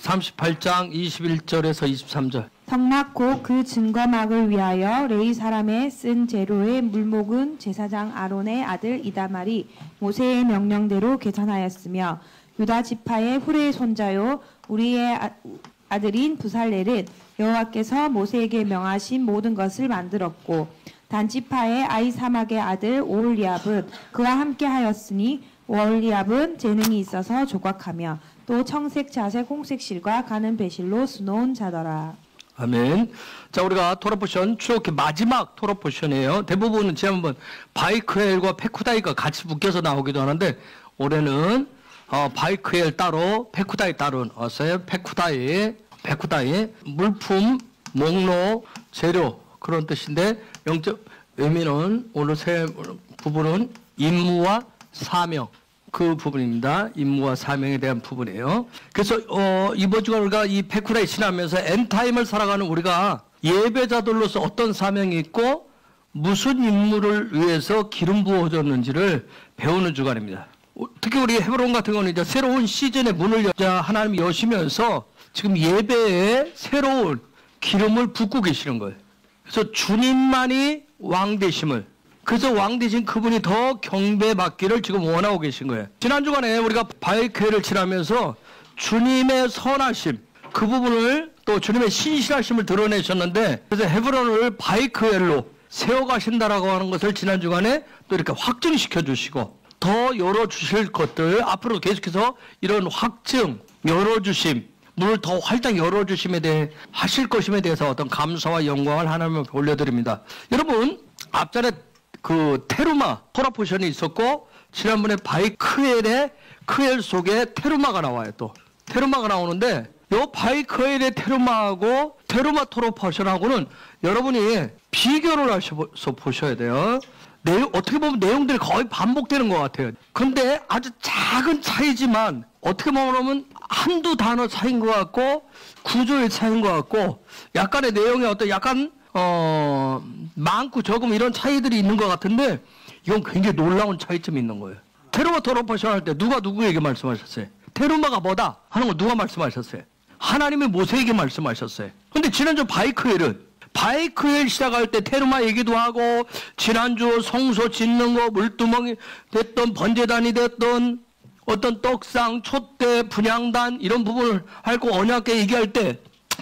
38장 21절에서 23절. 성막 곧 그 증거막을 위하여 레위 사람의 쓴 제로의 물목은 제사장 아론의 아들 이다말이 모세의 명령대로 개선하였으며 유다 지파의 후레의 손자요 우리의 아들인 부살렐은 여호와께서 모세에게 명하신 모든 것을 만들었고 단 지파의 아히사막의 아들 오홀리압은 그와 함께 하였으니 오홀리압은 재능이 있어서 조각하며 또 청색, 자색, 홍색 실과 가는 배실로 수놓은 자더라. 아멘. 자, 우리가 토라 포션 추억의 마지막 토라 포션이에요. 대부분은 지난번 바이크엘과 페쿠다이가 같이 묶여서 나오기도 하는데 올해는 바이크엘 따로 페쿠다이 따로 넣었어요. 페쿠다이 물품, 목록, 재료 그런 뜻인데 영적 의미는 오늘 세 부분은 임무와 사명 그 부분입니다. 임무와 사명에 대한 부분이에요. 그래서 이번 주간 우리가 이 페쿠다에 지나면서 엔타임을 살아가는 우리가 예배자들로서 어떤 사명이 있고 무슨 임무를 위해서 기름 부어졌는지를 배우는 주간입니다. 특히 우리 헤브론 같은 경우는 이제 새로운 시즌의 문을 하나님이 여시면서 지금 예배에 새로운 기름을 붓고 계시는 거예요. 그래서 주님만이 왕 되심을, 그래서 왕 되신 그분이 더 경배받기를 지금 원하고 계신 거예요. 지난 주간에 우리가 바이크엘을 지나면서 주님의 선하심 그 부분을 또 주님의 신실하심을 드러내셨는데 그래서 헤브론을 바이크엘로 세워가신다라고 하는 것을 지난 주간에 또 이렇게 확증시켜 주시고 더 열어주실 것들 앞으로 계속해서 이런 확증, 열어주심, 문을 더 활짝 열어주심에 대해 하실 것임에 대해서 어떤 감사와 영광을 하나님께 올려드립니다. 여러분 앞전에 그 테루마 토라 포션이 있었고 지난번에 바이크엘의 크엘 속에 테루마가 나와요. 또 테루마가 나오는데 요 바이크엘의 테루마하고 테루마 토라 포션하고는 여러분이 비교를 하셔서 보셔야 돼요. 어떻게 보면 내용들이 거의 반복되는 것 같아요. 근데 아주 작은 차이지만 어떻게 보면 한두 단어 차이인 것 같고 구조의 차이인 것 같고 약간의 내용에 어떤 약간 많고 적음 이런 차이들이 있는 것 같은데 이건 굉장히 놀라운 차이점이 있는 거예요. 테루마 토라 포션 할 때 누가 누구에게 말씀하셨어요? 테루마가 뭐다 하는 거 누가 말씀하셨어요? 하나님이 모세에게 말씀하셨어요. 근데 지난주 바이크엘 시작할 때 테루마 얘기도 하고 지난주 성소 짓는 거 물두멍이 됐던 번제단이 됐던 어떤 떡상, 촛대, 분향단 이런 부분을 하고 언약궤 얘기할 때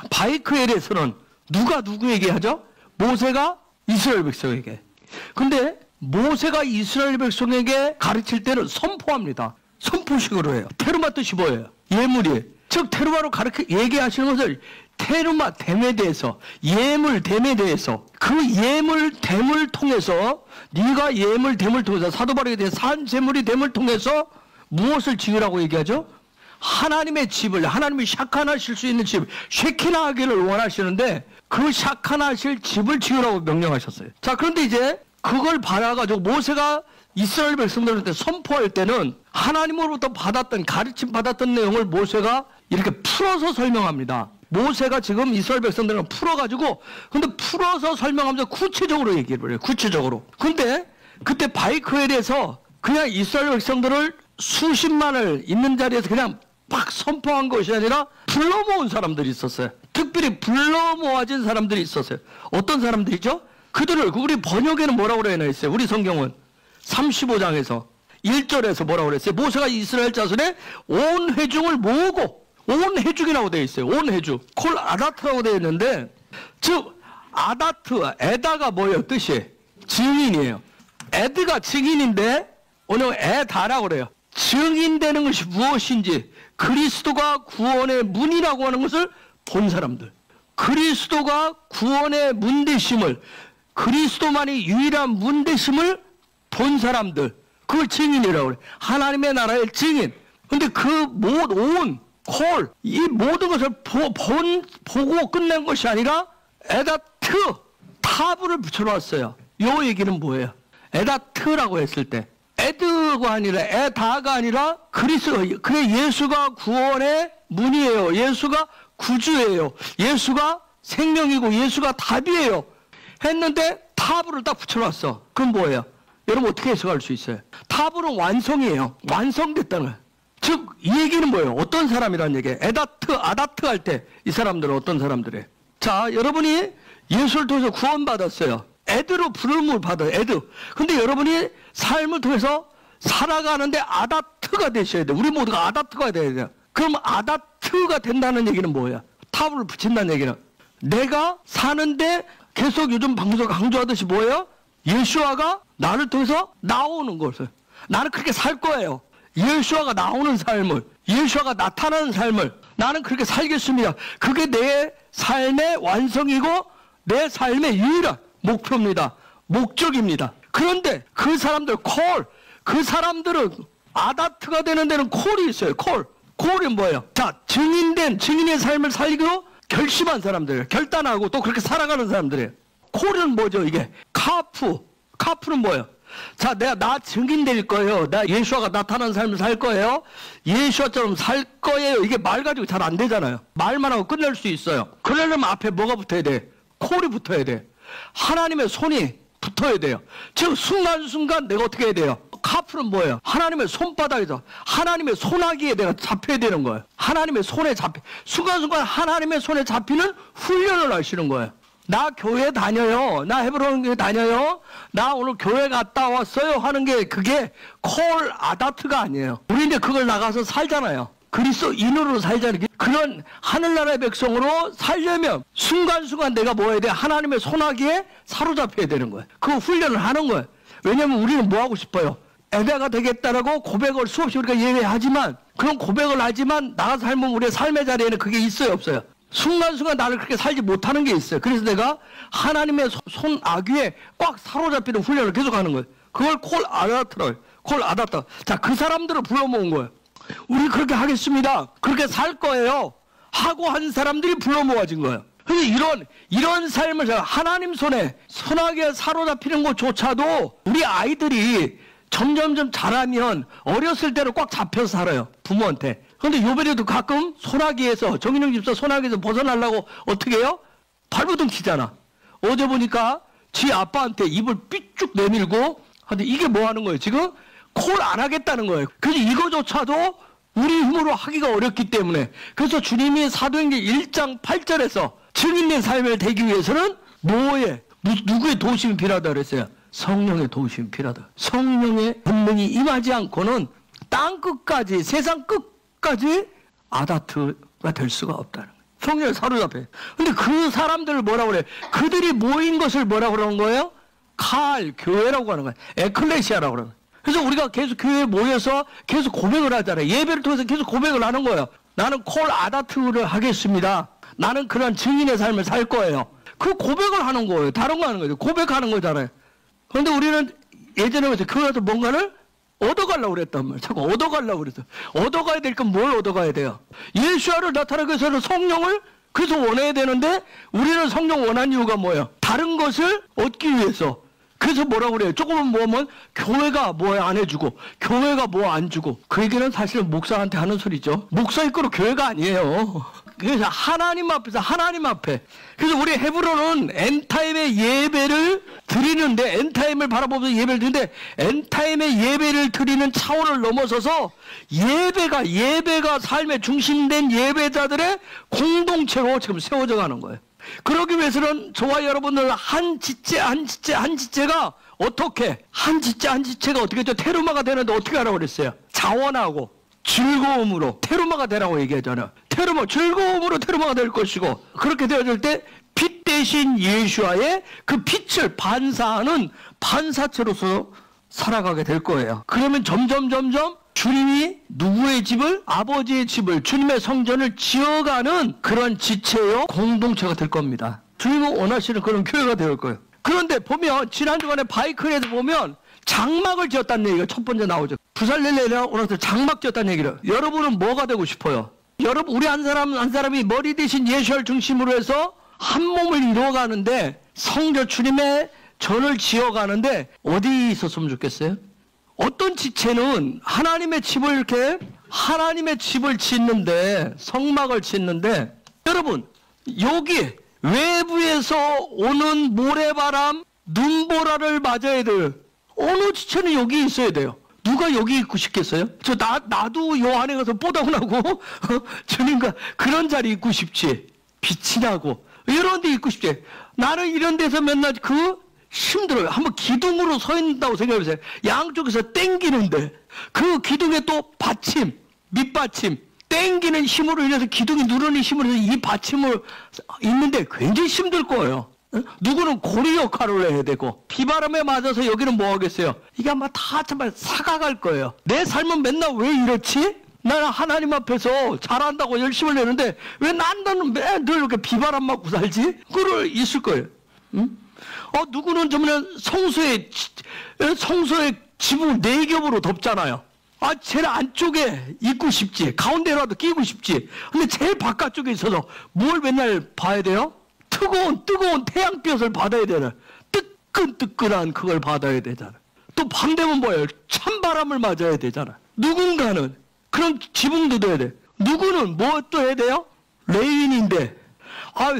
바이크엘에서는 누가 누구에게 하죠? 모세가 이스라엘 백성에게. 근데 모세가 이스라엘 백성에게 가르칠 때는 선포합니다. 선포식으로 해요. 테루마 뜻이 뭐예요? 예물이에요. 즉 테루마로 얘기하시는 것을 테루마댐에 대해서 예물댐에 대해서 그 예물댐을 통해서 네가 예물댐을 통해서 사도 바울에 대해 산재물이 댐을 통해서 무엇을 지으라고 얘기하죠? 하나님의 집을 하나님이 샤칸하실 수 있는 집 쉐키나 하기를 원하시는데 그 샤칸하실 집을 지으라고 명령하셨어요. 자 그런데 이제 그걸 받아가지고 모세가 이스라엘 백성들한테 선포할 때는 하나님으로부터 가르침 받았던 내용을 모세가 이렇게 풀어서 설명합니다. 모세가 지금 이스라엘 백성들을 풀어가지고 근데 풀어서 설명하면서 구체적으로 얘기를 해요. 구체적으로. 근데 그때 바이크엘에서 그냥 이스라엘 백성들을 수십만을 있는 자리에서 그냥 막 선포한 것이 아니라 불러 모은 사람들이 있었어요. 특별히 불러 모아진 사람들이 있었어요. 어떤 사람들이죠? 그들을 우리 번역에는 뭐라고 그래야 했어요? 우리 성경은 35장에서 1절에서 뭐라고 그랬어요? 모세가 이스라엘 자손의 온 회중을 모으고 온 회중이라고 되어 있어요. 온 회중. 콜 아다트라고 되어 있는데 즉 아다트, 에다가 뭐예요? 뜻이 증인이에요. 에드가 증인인데 오늘 에다라고 그래요. 증인되는 것이 무엇인지 그리스도가 구원의 문이라고 하는 것을 본 사람들, 그리스도가 구원의 문 되심을, 그리스도만이 유일한 문 되심을 본 사람들, 그걸 증인이라고 그래요. 하나님의 나라의 증인. 근데 그 이 모든 것을 보고 끝낸 것이 아니라 에다트, 타브를 붙여놨어요. 요 얘기는 뭐예요? 에다트라고 했을 때 에드가 아니라 에다가 아니라 그리스도, 그래 예수가 구원의 문이에요. 예수가 구주예요. 예수가 생명이고 예수가 답이에요. 했는데 타브를 딱 붙여놨어. 그럼 뭐예요? 여러분 어떻게 해석할 수 있어요? 타브는 완성이에요. 완성됐다는 거예요. 즉, 이 얘기는 뭐예요? 어떤 사람이란 얘기예요? 에다트, 아다트 할 때 이 사람들은 어떤 사람들이에요? 자, 여러분이 예수를 통해서 구원받았어요. 에드로 부름을 받아요. 에드. 근데 여러분이 삶을 통해서 살아가는데 아다트가 되셔야 돼요. 우리 모두가 아다트가 돼야 돼요. 그럼 아다트가 된다는 얘기는 뭐예요? 탑을 붙인다는 얘기는 내가 사는데 계속 요즘 방송 강조하듯이 뭐예요? 예수아가 나를 통해서 나오는 것을 나는 그렇게 살 거예요. 예수아가 나오는 삶을, 예수아가 나타나는 삶을 나는 그렇게 살겠습니다. 그게 내 삶의 완성이고 내 삶의 유일한 목표입니다. 목적입니다. 그런데 그 사람들 그 사람들은 아다트가 되는 데는 콜이 있어요. 콜이 뭐예요? 자, 증인의 삶을 살기로 결심한 사람들이에요. 결단하고 또 그렇게 살아가는 사람들이에요. 콜은 뭐죠? 이게 카프는 뭐예요? 자, 나 증인 될 거예요. 나 예수아가 나타난 삶을 살 거예요. 예수아처럼 살 거예요. 이게 말 가지고 잘 안 되잖아요. 말만 하고 끝낼 수 있어요. 그러려면 앞에 뭐가 붙어야 돼? 콜이 붙어야 돼. 하나님의 손이 붙어야 돼요. 즉 순간순간 내가 어떻게 해야 돼요? 카프는 뭐예요? 하나님의 손바닥에서 하나님의 손아귀에 내가 잡혀야 되는 거예요. 하나님의 손에 순간순간 하나님의 손에 잡히는 훈련을 하시는 거예요. 나 교회 다녀요. 나 헤브론 교회 다녀요. 나 오늘 교회 갔다 왔어요 하는 게 그게 콜 아다트가 아니에요. 우리 이제 그걸 나가서 살잖아요. 그리스도인으로 살자는 게 그런 하늘나라의 백성으로 살려면 순간순간 내가 뭐 해야 돼? 하나님의 손아귀에 사로잡혀야 되는 거예요. 그 훈련을 하는 거예요. 왜냐면 우리는 뭐 하고 싶어요? 에다가 되겠다라고 고백을 수없이 우리가 얘기하지만 그런 고백을 하지만 나가서 살면 우리의 삶의 자리에는 그게 있어요 없어요? 순간순간 나를 그렇게 살지 못하는 게 있어요. 그래서 내가 하나님의 손아귀에 꽉 사로잡히는 훈련을 계속하는 거예요. 그걸 콜 아다트. 자, 그 사람들을 불러 모은 거예요. 우리 그렇게 하겠습니다. 그렇게 살 거예요. 하고 한 사람들이 불러 모아진 거예요. 그래서 이런 삶을 하나님 손아귀에 사로잡히는 것조차도 우리 아이들이 점점점 자라면 어렸을 때는 꽉 잡혀서 살아요. 부모한테. 그런데 요배에도 가끔 손아귀에서 정인영 집사 손아귀에서 벗어나려고 어떻게 해요? 발버둥 치잖아. 어제 보니까 지 아빠한테 입을 삐쭉 내밀고 근데 이게 뭐 하는 거예요? 지금 콜 안 하겠다는 거예요. 그래서 이거조차도 우리 힘으로 하기가 어렵기 때문에 그래서 주님이 사도행전 1장 8절에서 증인된 삶을 되기 위해서는 누구의 도우심이 필요하다 그랬어요? 성령의 도우심이 필요하다. 성령의 권능이 임하지 않고는 땅 끝까지 세상 끝까지 아다트가 될 수가 없다는 거예요. 성령을 사로잡혀. 근데 그 사람들을 뭐라고 그래? 그들이 모인 것을 뭐라고 그러는 거예요? 교회라고 하는 거예요. 에클레시아라고 그러는 거예요. 그래서 우리가 계속 교회에 모여서 계속 고백을 하잖아요. 예배를 통해서 계속 고백을 하는 거예요. 나는 콜 아다트를 하겠습니다. 나는 그런 증인의 삶을 살 거예요. 그 고백을 하는 거예요. 다른 거 하는 거죠. 고백하는 거잖아요. 그런데 우리는 예전에 교회 와서 뭔가를 얻어가려고 그랬단 말이에요. 자꾸 얻어가려고 그랬어요. 얻어가야 될 건 뭘 얻어가야 돼요? 예수아를 나타나기 위해서는 성령을 그래서 원해야 되는데 우리는 성령 원한 이유가 뭐예요? 다른 것을 얻기 위해서. 그래서 뭐라고 그래요? 조금은 뭐면 교회가 뭐 안 해주고 교회가 뭐 안 주고 그 얘기는 사실은 목사한테 하는 소리죠. 목사 이끌어 교회가 아니에요. 그래서 하나님 앞에 그래서 우리 헤브론은 엔타임의 예배를 드리는데 엔타임을 바라보면서 예배를 드리는데 엔타임의 예배를 드리는 차원을 넘어서서 예배가 삶의 중심된 예배자들의 공동체로 지금 세워져 가는 거예요. 그러기 위해서는 저와 여러분들 한 지체가 어떻게 한 지체가 어떻게 테르마가 되는데 어떻게 하라고 그랬어요? 자원하고 즐거움으로 테르마가 되라고 얘기하잖아요. 즐거움으로 테르마가 될 것이고 그렇게 되어질 때 빛 대신 예수와의 그 빛을 반사하는 반사체로서 살아가게 될 거예요. 그러면 점점 주님이 누구의 집을? 아버지의 집을 주님의 성전을 지어가는 그런 지체요 공동체가 될 겁니다. 주님은 원하시는 그런 교회가 될 거예요. 그런데 보면 지난 주간에 바이클에서 보면 장막을 지었다는 얘기가 첫 번째 나오죠. 부살렐레나 오라서 장막 지었다는 얘기를. 여러분은 뭐가 되고 싶어요? 여러분 우리 한 사람이 머리 대신 예수를 중심으로 해서 한 몸을 이루어가는데 성전 주님의 전을 지어가는데 어디 있었으면 좋겠어요? 어떤 지체는 하나님의 집을 짓는데 성막을 짓는데 여러분 여기 외부에서 오는 모래바람 눈보라를 맞아야 될 어느 지체는 여기 있어야 돼요. 누가 여기 있고 싶겠어요? 나도 요 안에 가서 뽀다구나고 주님과 그런 자리 있고 싶지. 빛이 나고 이런 데 있고 싶지. 나는 이런 데서 맨날 힘들어요. 한번 기둥으로 서 있다고 생각해보세요. 양쪽에서 땡기는데 그 기둥에 또 받침, 밑받침, 땡기는 힘으로 인해서 기둥이 누르는 힘으로 인해서 이 받침을 있는데 굉장히 힘들 거예요. 누구는 고리 역할을 해야 되고 비바람에 맞아서 여기는 뭐 하겠어요? 이게 아마 다 정말 사가갈 거예요. 내 삶은 맨날 왜 이렇지? 나는 하나님 앞에서 잘한다고 열심을 내는데 왜 나는 늘 이렇게 비바람 맞고 살지? 그걸 있을 거예요. 응? 누구는 정말 성소의 지붕 4겹으로 덮잖아요. 제일 안쪽에 있고 싶지. 가운데라도 끼고 싶지. 근데 제일 바깥쪽에 있어서 뭘 맨날 봐야 돼요? 뜨거운 태양볕을 받아야 되나. 뜨끈뜨끈한 그걸 받아야 되잖아. 또 밤 되면 뭐예요? 찬바람을 맞아야 되잖아. 누군가는 그런 지붕도 돼야 돼. 누구는 뭐 또 해야 돼요? 레위인인데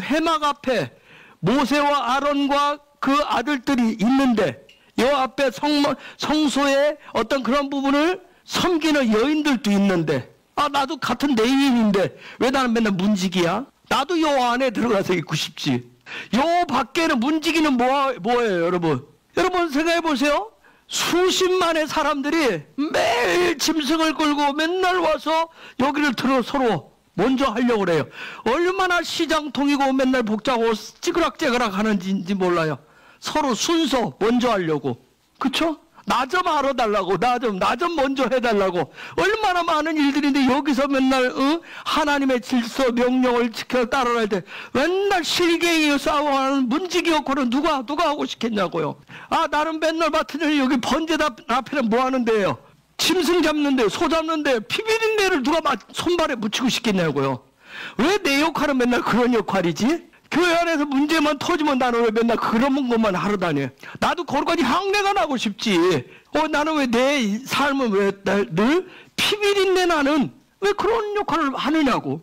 회막 앞에 모세와 아론과 그 아들들이 있는데 요 앞에 성소의 어떤 그런 부분을 섬기는 여인들도 있는데 나도 같은 레위인인데 왜 나는 맨날 문지기야? 나도 요 안에 들어가서 있고 싶지. 요 밖에는 문지기는 뭐예요, 여러분? 여러분 생각해 보세요. 수십만의 사람들이 매일 짐승을 끌고 맨날 와서 여기를 서로 먼저 하려고 그래요. 얼마나 시장통이고 맨날 복잡하고 찌그락찌그락 하는지 몰라요. 서로 순서 먼저 하려고. 그쵸? 나 좀 알아달라고, 나 좀 먼저 해달라고. 얼마나 많은 일들인데 여기서 맨날 하나님의 질서 명령을 지켜 따라갈 때 맨날 실갱이 싸워하는 문지기 역할은 누가 하고 싶겠냐고요. 나는 맨날 맡은 일 여기 번제단 앞에는 뭐 하는데요? 짐승 잡는데, 소 잡는데 피비린내를 누가 손발에 묻히고 싶겠냐고요. 왜 내 역할은 맨날 그런 역할이지? 교회 안에서 문제만 터지면 나는 왜 맨날 그런 것만 하러 다녀? 나도 거기까지 향내가 나고 싶지. 나는 왜 내 삶은 왜 늘 피비린내 나는 왜 그런 역할을 하느냐고.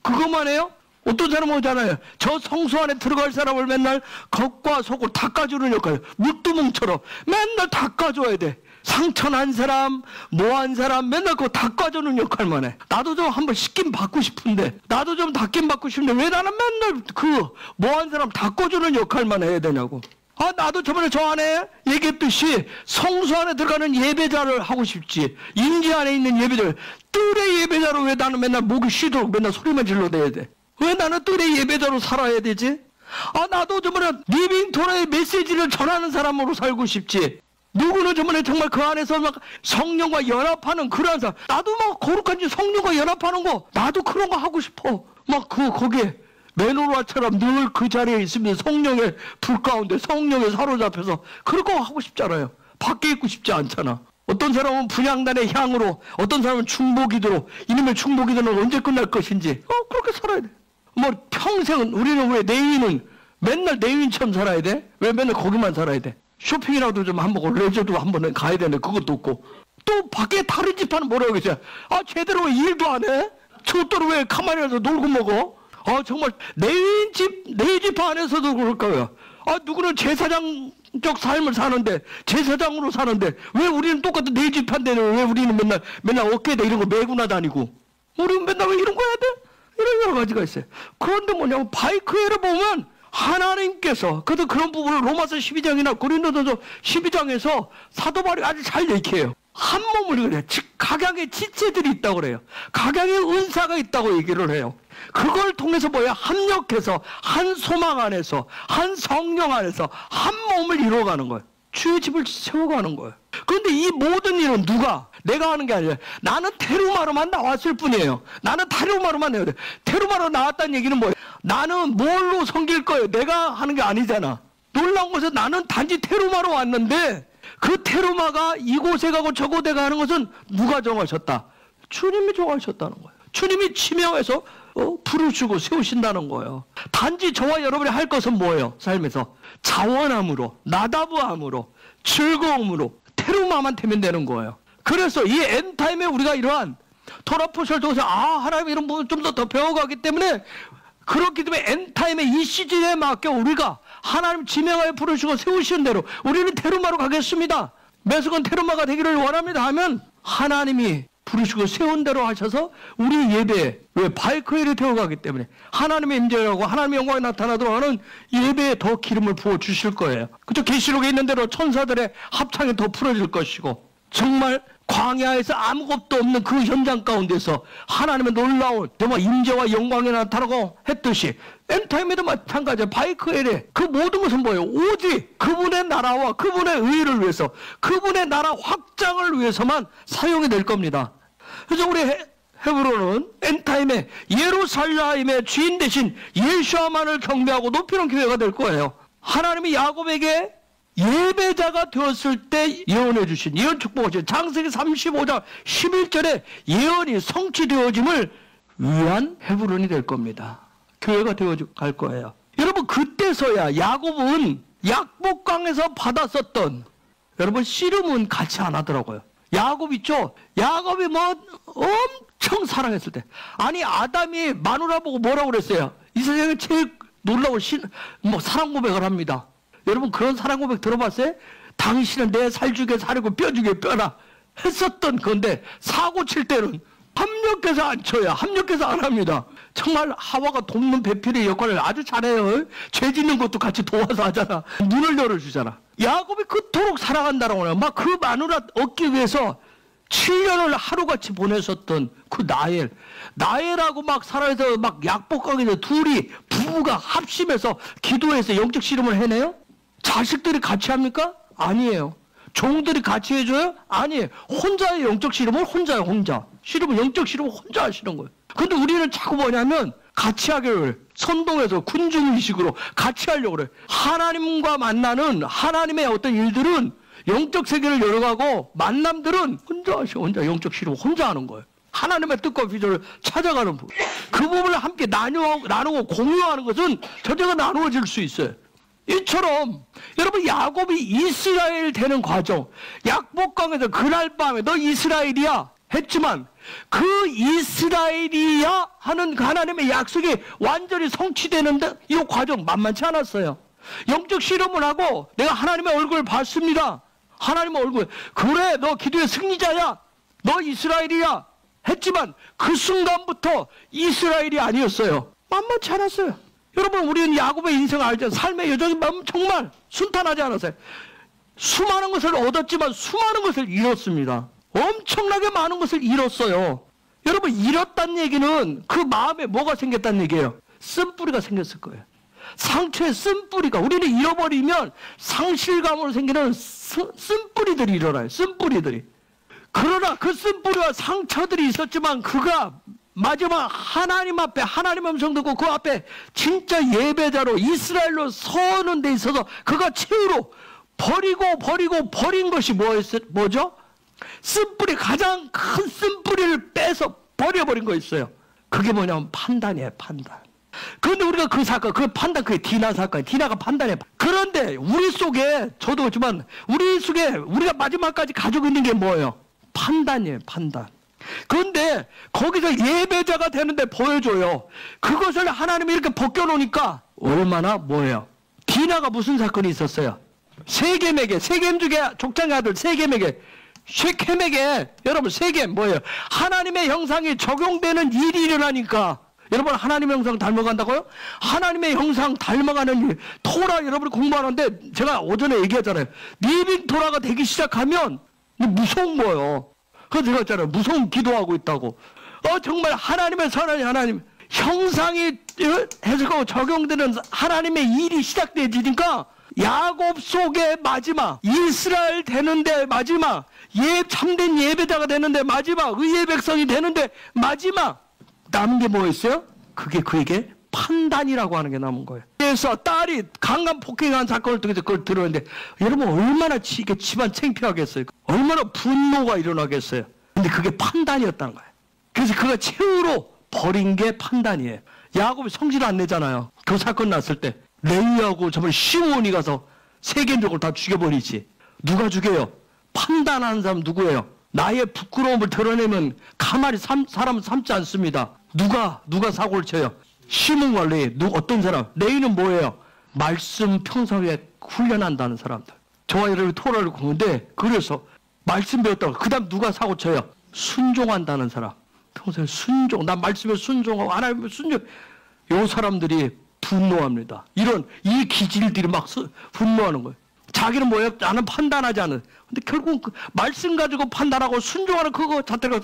그것만 해요? 어떤 사람은 오잖아요. 저 성소 안에 들어갈 사람을 맨날 겉과 속을 닦아주는 역할. 물두멍처럼 맨날 닦아줘야 돼. 상처난 사람, 뭐한 사람 맨날 그거 닦아주는 역할만 해. 나도 좀 한번 씻김 받고 싶은데, 나도 좀 닦임 받고 싶은데 왜 나는 맨날 뭐한 사람 닦아주는 역할만 해야 되냐고. 나도 저번에 저 안에 얘기했듯이 성소 안에 들어가는 예배자를 하고 싶지. 임재 안에 있는 예배자를, 뜰의 예배자로 왜 나는 맨날 목이 쉬도록 맨날 소리만 질러대야 돼? 왜 나는 뜰의 예배자로 살아야 되지? 나도 저번에 리빙톤의 메시지를 전하는 사람으로 살고 싶지. 누구는 저번에 정말 그 안에서 막 성령과 연합하는 그런 사람. 나도 막 거룩한 성령과 연합하는 거, 나도 그런 거 하고 싶어. 거기에 메노라처럼 늘 그 자리에 있으면 성령의 불 가운데 성령에 사로잡혀서 그런 거 하고 싶잖아요. 밖에 있고 싶지 않잖아. 어떤 사람은 분향단의 향으로, 어떤 사람은 충보기도로, 이놈의 충보기도는 언제 끝날 것인지 그렇게 살아야 돼. 평생은 우리는 왜 내위는 맨날 내위인처럼 살아야 돼? 왜 맨날 거기만 살아야 돼? 쇼핑이라도 좀 한번 레저도 한번 가야 되는데 그것도 없고. 또 밖에 다른 집안은 뭐라고 그러겠어요? 제대로 왜 일도 안 해? 저것들은 왜 가만히 앉아서 놀고 먹어? 정말 내 집 안에서도 그럴 거예요. 누구는 제사장적 삶을 사는데, 제사장으로 사는데 왜 우리는 똑같은 내 집 한 데는 왜 우리는 맨날 어깨에다 이런 거 메고 나다니고, 우리는 맨날 왜 이런 거 해야 돼? 이런 여러 가지가 있어요. 그런데 뭐냐면 바이크회를 보면 하나님께서 그런 부분을 로마서 12장이나 고린도전서 12장에서 사도 바울이 아주 잘 얘기해요. 한 몸을 그래요. 즉 각양의 지체들이 있다고 그래요. 각양의 은사가 있다고 얘기를 해요. 그걸 통해서 합력해서 한 소망 안에서, 한 성령 안에서 한 몸을 이루어가는 거예요. 주의 집을 세워가는 거예요. 그런데 이 모든 일은 내가 하는 게 아니라 나는 테루마로만 나왔을 뿐이에요. 나는 테루마로만 해야 돼. 테루마로 나왔다는 얘기는 뭐예요? 나는 뭘로 섬길 거예요? 내가 하는 게 아니잖아. 놀라운 것은 나는 단지 테루마로 왔는데 그 테루마가 이곳에 가고 저곳에 가는 것은 누가 정하셨다? 주님이 정하셨다는 거예요. 주님이 지명해서 부르시고 세우신다는 거예요. 단지 저와 여러분이 할 것은 뭐예요? 삶에서 자원함으로, 나다부함으로, 즐거움으로 테루마만 되면 되는 거예요. 그래서 이 엔타임에 우리가 이러한 토라포션을 통해서 하나님 이런 부분 좀 더 배워가기 때문에, 그렇기 때문에 엔타임의 이 시즌에 맞게 우리가 하나님 지명하여 부르시고 세우시는 대로 우리는 테루마로 가겠습니다. 메소건 테르마가 되기를 원합니다 하면 하나님이 부르시고 세운 대로 하셔서 우리 예배에 왜 바이크헬이 되어가기 때문에 하나님의 임재라고 하나님의 영광이 나타나도록 하는 예배에 더 기름을 부어 주실 거예요. 그죠? 계시록에 있는 대로 천사들의 합창이 더 풀어질 것이고 정말 광야에서 아무것도 없는 그 현장 가운데서 하나님의 놀라운 정말 임재와 영광이 나타나고 했듯이 엔타임에도 마찬가지예요. 바이크헬에 그 모든 것은 뭐예요? 오직 그분의 나라와 그분의 의를 위해서 그분의 나라 확장을 위해서만 사용이 될 겁니다. 그래서 우리 헤브론은 엔타임에 예루살렘의 주인 대신 예수와만을 경배하고 높이는 교회가 될 거예요. 하나님이 야곱에게 예배자가 되었을 때 예언해 주신 예언 축복하신 창세기 35장 11절에 예언이 성취되어짐을 위한 헤브론이 될 겁니다. 교회가 되어갈 거예요. 여러분 그때서야 야곱은 약복강에서 받았었던 여러분 씨름은 같이 안 하더라고요. 야곱 있죠? 야곱이 뭐 엄청 사랑했을 때 아니 아담이 마누라 보고 뭐라고 그랬어요? 이 세상에 제일 놀라운 사랑 고백을 합니다. 여러분 그런 사랑 고백 들어봤어요? 당신은 내 살죽에 살이고 뼈죽에 뼈라 했었던 건데 사고 칠 때는 합력해서 안 쳐요. 합력해서 안 합니다. 정말 하와가 돕는 배필의 역할을 아주 잘해요. 죄 짓는 것도 같이 도와서 하잖아. 문을 열어주잖아. 야곱이 그토록 사랑한다라고 해요. 막 그 마누라 얻기 위해서 7년을 하루같이 보내셨던 그 나엘하고 막 살아서 막 약복강에서 둘이 부부가 합심해서 기도해서 영적 씨름을 해내요? 자식들이 같이 합니까? 아니에요. 종들이 같이 해줘요? 아니에요. 혼자의 영적 씨름은 혼자예요. 혼자. 씨름은 영적 씨름은 혼자 하시는 거예요. 근데 우리는 자꾸 뭐냐면 같이 하기를 선동해서 군중의식으로 같이 하려고 그래요. 하나님과 만나는 하나님의 어떤 일들은 영적 세계를 열어가고 만남들은 혼자 하시고 혼자 영적 씨름 혼자 하는 거예요. 하나님의 뜻과 비전을 찾아가는 부분. 그 부분을 함께 나누고 공유하는 것은 전쟁가 나누어질 수 있어요. 이처럼 여러분 야곱이 이스라엘 되는 과정 약복강에서 그날 밤에 너 이스라엘이야 했지만 그 이스라엘이야 하는 하나님의 약속이 완전히 성취되는데 이 과정 만만치 않았어요. 영적 실험을 하고 내가 하나님의 얼굴을 봤습니다. 하나님의 얼굴 그래 너 기도의 승리자야 너 이스라엘이야 했지만 그 순간부터 이스라엘이 아니었어요. 만만치 않았어요. 여러분 우리는 야곱의 인생을 알죠. 삶의 여정이 정말 순탄하지 않았어요. 수많은 것을 얻었지만 수많은 것을 잃었습니다. 엄청나게 많은 것을 잃었어요. 여러분 잃었다는 얘기는 그 마음에 뭐가 생겼다는 얘기예요? 쓴뿌리가 생겼을 거예요. 상처의 쓴뿌리가 우리는 잃어버리면 상실감으로 생기는 쓴뿌리들이 일어나요. 쓴뿌리들이. 그러나 그 쓴뿌리와 상처들이 있었지만 그가 마지막 하나님 앞에 하나님 음성 듣고 그 앞에 진짜 예배자로 이스라엘로 서는 데 있어서 그가 최후로 버린 것이 뭐죠? 쓴뿌리 가장 큰 쓴뿌리를 빼서 버려버린 거 있어요. 그게 뭐냐면 판단이에요. 판단. 그런데 우리가 그 사건 그 판단 그게 디나 사건이에요. 디나가 판단해. 그런데 우리 속에 저도 그렇지만 우리 속에 우리가 마지막까지 가지고 있는 게 뭐예요? 판단이에요. 판단. 그런데 거기서 예배자가 되는데 보여줘요. 그것을 하나님이 이렇게 벗겨놓으니까 얼마나 뭐예요? 디나가 무슨 사건이 있었어요? 세겜 중에 족장의 아들 세겜에게 쉐켐에게 여러분 세겜 뭐예요? 하나님의 형상이 적용되는 일이 일어나니까 여러분 하나님의 형상 닮아간다고요? 하나님의 형상 닮아가는 일 토라 여러분이 공부하는데 제가 오전에 얘기했잖아요. 리빙 토라가 되기 시작하면 무서운 거예요. 그래서 제가 했잖아요. 무서운 기도하고 있다고. 정말 하나님의 선한 하나님 형상이 해석하고 적용되는 하나님의 일이 시작되지니까 야곱 속의 마지막 이스라엘 되는데 마지막 참된 예배자가 되는데 마지막 의의 백성이 되는데 마지막 남은 게 뭐였어요? 그게 그에게 판단이라고 하는 게 남은 거예요. 그래서 딸이 강간 폭행한 사건을 통해서 그걸 들었는데 여러분 얼마나 이게 집안 창피하겠어요. 얼마나 분노가 일어나겠어요. 근데 그게 판단이었다는 거예요. 그래서 그가 최후로 버린 게 판단이에요. 야곱이 성질 안 내잖아요. 그 사건 났을 때 레위하고 정말 시므온이 가서 세겜족을 다 죽여버리지. 누가 죽여요? 판단하는 사람 누구예요? 나의 부끄러움을 드러내면 가만히 사람은 삼지 않습니다. 누가 사고를 쳐요? 시므온과 레위. 어떤 사람? 레위는 뭐예요? 말씀 평소에 훈련한다는 사람들. 저와 여러분이 토라를 구는데 그래서 말씀 배웠다고 그 다음 누가 사고 쳐요? 순종한다는 사람. 평소에 순종, 난 말씀에 순종하고 하나님에 순종. 요 사람들이 분노합니다. 이 기질들이 막 분노하는 거예요. 자기는 뭐예요? 나는 판단하지 않은. 근데 결국 그 말씀 가지고 판단하고 순종하는 그거 자체가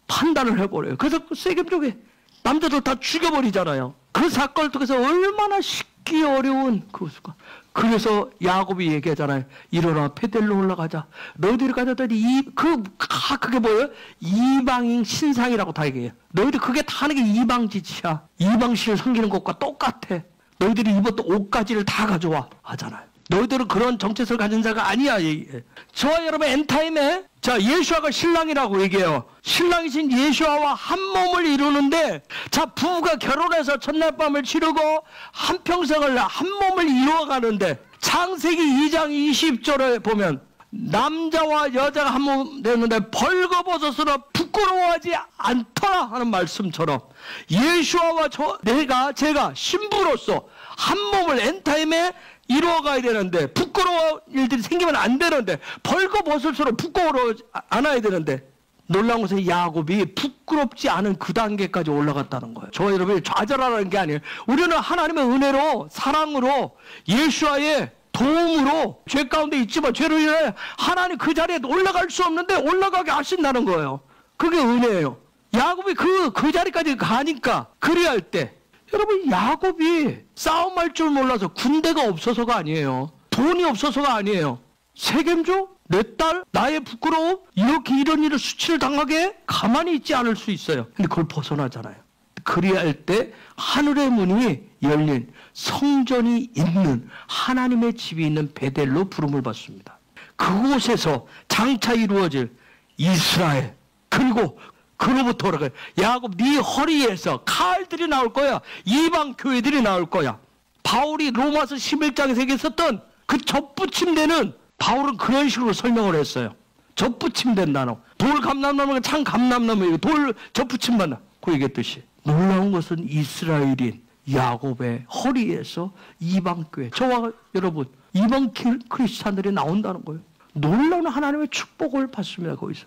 판단을 해버려요. 그래서 그 세겜족에 남자들 다 죽여버리잖아요. 그 사건을 통해서 얼마나 쉽기 어려운 그것일까. 그래서 야곱이 얘기하잖아요. 일어나 베델로 올라가자. 너희들이 가졌더니 그게 뭐예요? 이방인 신상이라고 다 얘기해요. 너희들 그게 다 하는 게 이방짓이야. 이방신을 섬기는 것과 똑같아. 너희들이 입었던 옷가지를 다 가져와 하잖아요. 너희들은 그런 정체성을 가진 자가 아니야. 저와 여러분 엔타임에 자 예수아가 신랑이라고 얘기해요. 신랑이신 예수아와 한 몸을 이루는데 자 부부가 결혼해서 첫날 밤을 치르고 한평생을 한 몸을 이루어가는데 창세기 2장 20절에 보면 남자와 여자가 한 몸 되는데 벌거벗었으나 부끄러워하지 않더라 하는 말씀처럼 예수아와 제가 신부로서 한 몸을 엔타임에 이루어가야 되는데 부끄러운 일들이 생기면 안 되는데 벌거벗을수록 부끄러워하지 않아야 되는데 놀라운 것은 야곱이 부끄럽지 않은 그 단계까지 올라갔다는 거예요. 저와 여러분이 좌절하라는 게 아니에요. 우리는 하나님의 은혜로 사랑으로 예수와의 도움으로 죄 가운데 있지만 죄로 인해 하나님 그 자리에 올라갈 수 없는데 올라가게 하신다는 거예요. 그게 은혜예요. 야곱이 그 자리까지 가니까 그리할 때 여러분 야곱이 싸움할 줄 몰라서 군대가 없어서가 아니에요. 돈이 없어서가 아니에요. 세겜족? 내 딸? 나의 부끄러움? 이런 일을 수치를 당하게 가만히 있지 않을 수 있어요. 근데 그걸 벗어나잖아요. 그리할 때 하늘의 문이 열린 성전이 있는 하나님의 집이 있는 베델로 부름을 받습니다. 그곳에서 장차 이루어질 이스라엘 그리고 그로부터 오라고 야곱 네 허리에서 칼들이 나올 거야. 이방 교회들이 나올 거야. 바울이 로마서 11장에서 얘기했었던 그 접붙임되는 바울은 그런 식으로 설명을 했어요. 접붙임된 단어. 돌 감람나무가 참 감람나무예요. 돌 접붙임받나. 그 얘기했듯이. 놀라운 것은 이스라엘인 야곱의 허리에서 이방 교회. 저와 여러분 이방 크리스찬들이 나온다는 거예요. 놀라운 하나님의 축복을 받습니다. 거기서.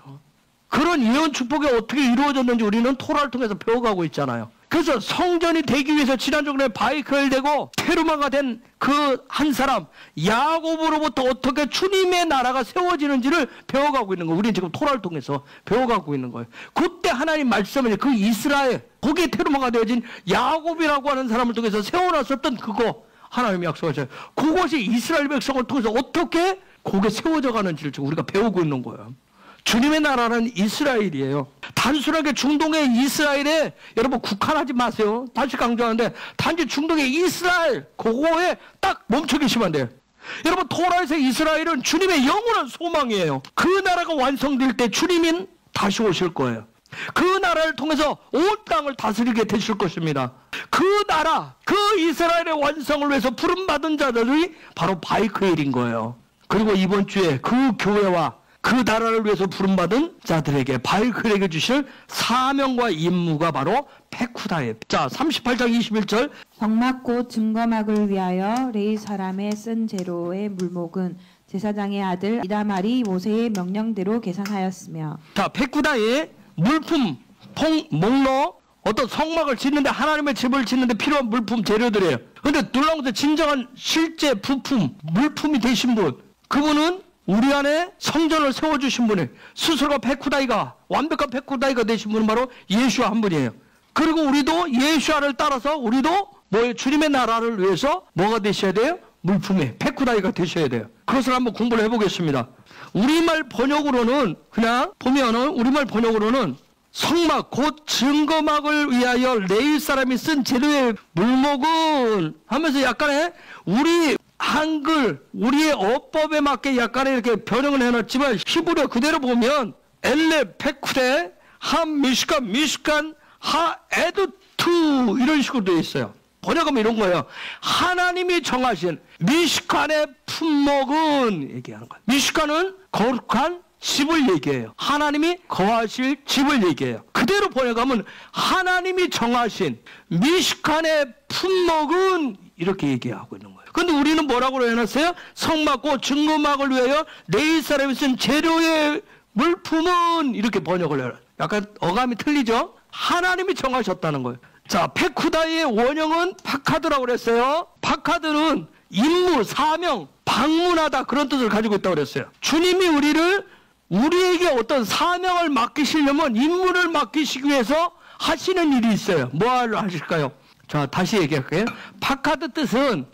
그런 예언 축복이 어떻게 이루어졌는지 우리는 토라를 통해서 배워가고 있잖아요. 그래서 성전이 되기 위해서 지난주에 바이크엘 되고 테르마가 된 그 한 사람 야곱으로부터 어떻게 주님의 나라가 세워지는지를 배워가고 있는 거예요. 우리는 지금 토라를 통해서 배워가고 있는 거예요. 그때 하나님 말씀을 그 이스라엘 거기에 테르마가 되어진 야곱이라고 하는 사람을 통해서 세워놨었던 그거 하나님이 약속하셨어요. 그것이 이스라엘 백성을 통해서 어떻게 거기에 세워져 가는지를 지금 우리가 배우고 있는 거예요. 주님의 나라는 이스라엘이에요. 단순하게 중동의 이스라엘에 여러분 국한하지 마세요. 다시 강조하는데 단지 중동의 이스라엘 그거에 딱 멈춰 계시면 안 돼요. 여러분 토라에서 이스라엘은 주님의 영원한 소망이에요. 그 나라가 완성될 때 주님은 다시 오실 거예요. 그 나라를 통해서 온 땅을 다스리게 되실 것입니다. 그 나라, 그 이스라엘의 완성을 위해서 부름받은 자들이 바로 바이크엘인 거예요. 그리고 이번 주에 그 교회와 그 나라를 위해서 부름받은 자들에게 바이클에게 주실 사명과 임무가 바로 페쿠다예요. 자, 38장 21절. 성막꽃 증거막을 위하여 레이 사람의 쓴 재료의 물목은 제사장의 아들 이다말이 모세의 명령대로 계산하였으며. 자, 페쿠다의 물품, 목록, 어떤 성막을 짓는데 하나님의 집을 짓는데 필요한 물품 재료들이에요. 그런데 놀라운 것은 진정한 실제 부품, 물품이 되신 분, 그분은 우리 안에 성전을 세워주신 분이 스스로가 페쿠다이가 완벽한 페쿠다이가 되신 분은 바로 예수와 한 분이에요. 그리고 우리도 예수와를 따라서 우리도 뭐예요? 주님의 나라를 위해서 뭐가 되셔야 돼요? 물품이 페쿠다이가 되셔야 돼요. 그것을 한번 공부를 해보겠습니다. 우리말 번역으로는 그냥 보면은 우리말 번역으로는 성막 곧 증거막을 위하여 레위 사람이 쓴 재료의 물목은 하면서 약간의 우리 한글 우리의 어법에 맞게 약간의 이렇게 변형을 해놨지만 히브리어 그대로 보면 엘레 페쿠데 한 미슈칸 하 에드투 이런 식으로 되어 있어요. 번역하면 이런 거예요. 하나님이 정하신 미슈칸의 품목은 얘기하는 거예요. 미슈칸은 거룩한 집을 얘기해요. 하나님이 거하실 집을 얘기해요. 그대로 번역하면 하나님이 정하신 미슈칸의 품목은 이렇게 얘기하고 있는 거예요. 근데 우리는 뭐라고 해놨어요? 성막과 증거막을 위하여 레위 사람이 쓴 재료의 물품은 이렇게 번역을 해요. 약간 어감이 틀리죠? 하나님이 정하셨다는 거예요. 자, 페쿠다의 원형은 파카드라고 그랬어요. 파카드는 임무, 사명, 방문하다 그런 뜻을 가지고 있다고 그랬어요. 주님이 우리에게 어떤 사명을 맡기시려면 임무를 맡기시기 위해서 하시는 일이 있어요. 뭐를 하실까요? 자, 다시 얘기할게요. 파카드 뜻은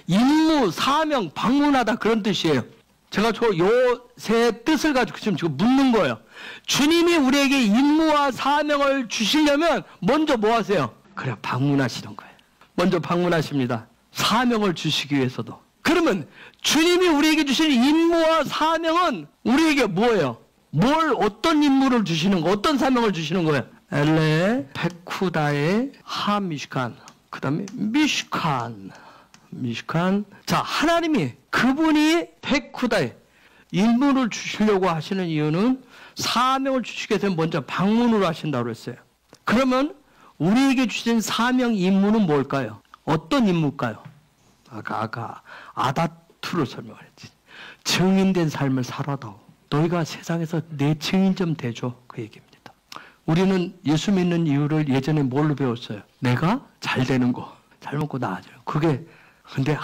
임무, 사명, 방문하다 그런 뜻이에요. 제가 요 세 뜻을 가지고 지금 묻는 거예요. 주님이 우리에게 임무와 사명을 주시려면 먼저 뭐 하세요? 그래, 방문하시는 거예요. 먼저 방문하십니다. 사명을 주시기 위해서도. 그러면 주님이 우리에게 주시는 임무와 사명은 우리에게 뭐예요? 어떤 임무를 주시는 거, 어떤 사명을 주시는 거예요? 엘레 페쿠다의 하미슈칸, 그 다음에 미슈칸. 자, 하나님이 그분이 페쿠다의 임무를 주시려고 하시는 이유는 사명을 주시기 위해서 먼저 방문으로 하신다고 했어요. 그러면 우리에게 주신 사명 임무는 뭘까요? 어떤 임무일까요? 아까 아다투로 설명했지. 증인된 삶을 살아다오. 너희가 세상에서 내 증인 좀 돼줘. 그 얘기입니다. 우리는 예수 믿는 이유를 예전에 뭘로 배웠어요? 내가 잘 되는 거, 잘 먹고 나아져요. 근데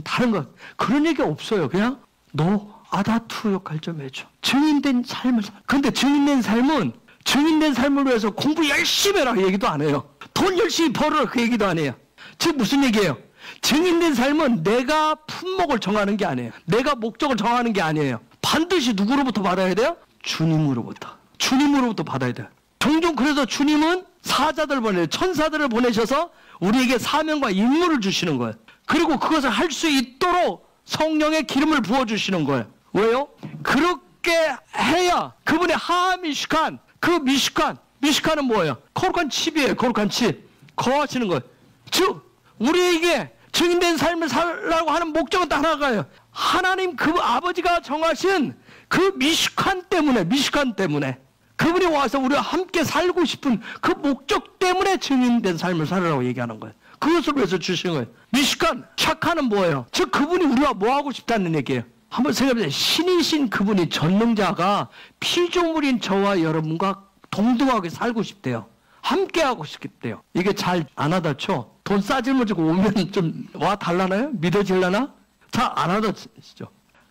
다른 거 그런 얘기 없어요. 그냥 너 아다투 역할 좀 해줘. 증인된 삶을 근데 증인된 삶을 위해서 공부 열심히 해라 그 얘기도 안 해요. 돈 열심히 벌어라 그 얘기도 안 해요. 즉 무슨 얘기예요? 증인된 삶은 내가 품목을 정하는 게 아니에요. 내가 목적을 정하는 게 아니에요. 반드시 누구로부터 받아야 돼요? 주님으로부터 받아야 돼요. 종종 그래서 주님은 천사들을 보내셔서 우리에게 사명과 임무를 주시는 거예요. 그리고 그것을 할 수 있도록 성령의 기름을 부어주시는 거예요. 왜요? 그렇게 해야 그분의 하미슈칸, 미슈칸은 뭐예요? 거룩한 칩이에요. 거룩한 칩. 거하시는 거예요. 즉 우리에게 증인된 삶을 살라고 하는 목적은 딱 하나가요. 하나님 그 아버지가 정하신 그 미슈칸 때문에 그분이 와서 우리와 함께 살고 싶은 그 목적 때문에 증인된 삶을 살으라고 얘기하는 거예요. 그것을 위해서 주시는 거예요. 미슈칸, 샤카는 뭐예요? 즉 그분이 우리와 뭐 하고 싶다는 얘기예요. 한번 생각해보세요. 신이신 그분이 전능자가 피조물인 저와 여러분과 동등하게 살고 싶대요. 함께하고 싶대요. 이게 잘 안 와닿죠? 돈 싸질머지고 오면 좀 와 달라나요? 믿어질라나? 잘 안 와닿죠?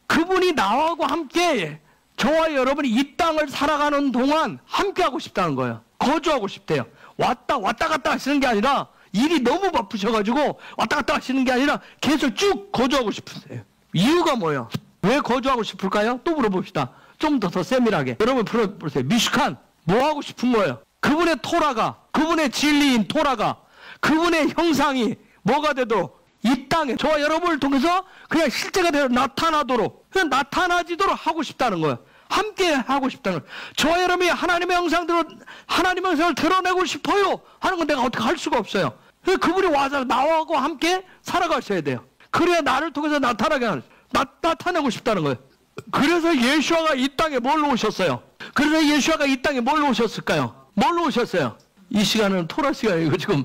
그분이 나하고 함께 저와 여러분이 이 땅을 살아가는 동안 함께하고 싶다는 거예요. 거주하고 싶대요. 왔다 갔다 하시는 게 아니라 일이 너무 바쁘셔가지고 왔다 갔다 하시는 게 아니라 계속 쭉 거주하고 싶으세요. 이유가 뭐예요? 왜 거주하고 싶을까요? 또 물어봅시다. 좀 더 세밀하게. 여러분 물어보세요. 미슈칸 뭐 하고 싶은 거예요? 그분의 토라가, 그분의 진리인 토라가, 그분의 형상이 뭐가 되도록 이 땅에 저와 여러분을 통해서 그냥 실제가 되어 나타나도록, 그냥 나타나지도록 하고 싶다는 거예요. 함께 하고 싶다는 거예요. 저와 여러분이 하나님의 형상을 드러내고 싶어요 하는 건 내가 어떻게 할 수가 없어요. 그분이 와서 나하고 함께 살아가셔야 돼요. 그래야 나를 통해서 나타내고 싶다는 거예요. 그래서 예수아가 이 땅에 뭘로 오셨어요? 그래서 예수아가 이 땅에 뭘로 오셨을까요? 뭘로 오셨어요? 이 시간은 토라 시간이고 지금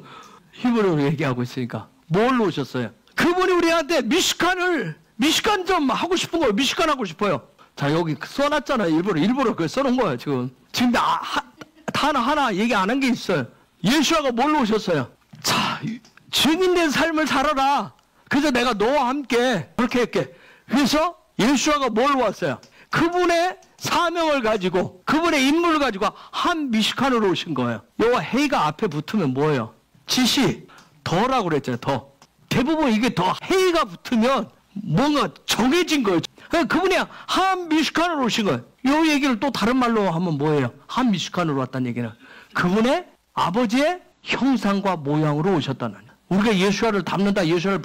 히브리어로 얘기하고 있으니까 뭘로 오셨어요? 그분이 우리한테 미슈칸 좀 하고 싶은 거예요. 미슈칸 하고 싶어요. 자, 여기 써놨잖아요. 일부러 그걸 써놓은 거예요. 지금 단어 하나 얘기 안 한 게 있어요. 예수아가 뭘로 오셨어요? 자, 증인된 삶을 살아라. 그래서 내가 너와 함께 그렇게 할게. 그래서 예수아가 뭘로 왔어요? 그분의 사명을 가지고, 그분의 임무를 가지고 한 미슈칸으로 오신 거예요. 요거 헤이가 앞에 붙으면 뭐예요? 지시, 더라고 그랬잖아요. 더. 대부분 이게 더 헤이가 붙으면 뭔가 정해진 거예요. 그분이 한 미슈칸으로 오신 거예요. 요 얘기를 또 다른 말로 하면 뭐예요? 한 미슈칸으로 왔다는 얘기는 그분의 아버지의 형상과 모양으로 오셨다는 거예요. 우리가 예수를 닮는다, 예수를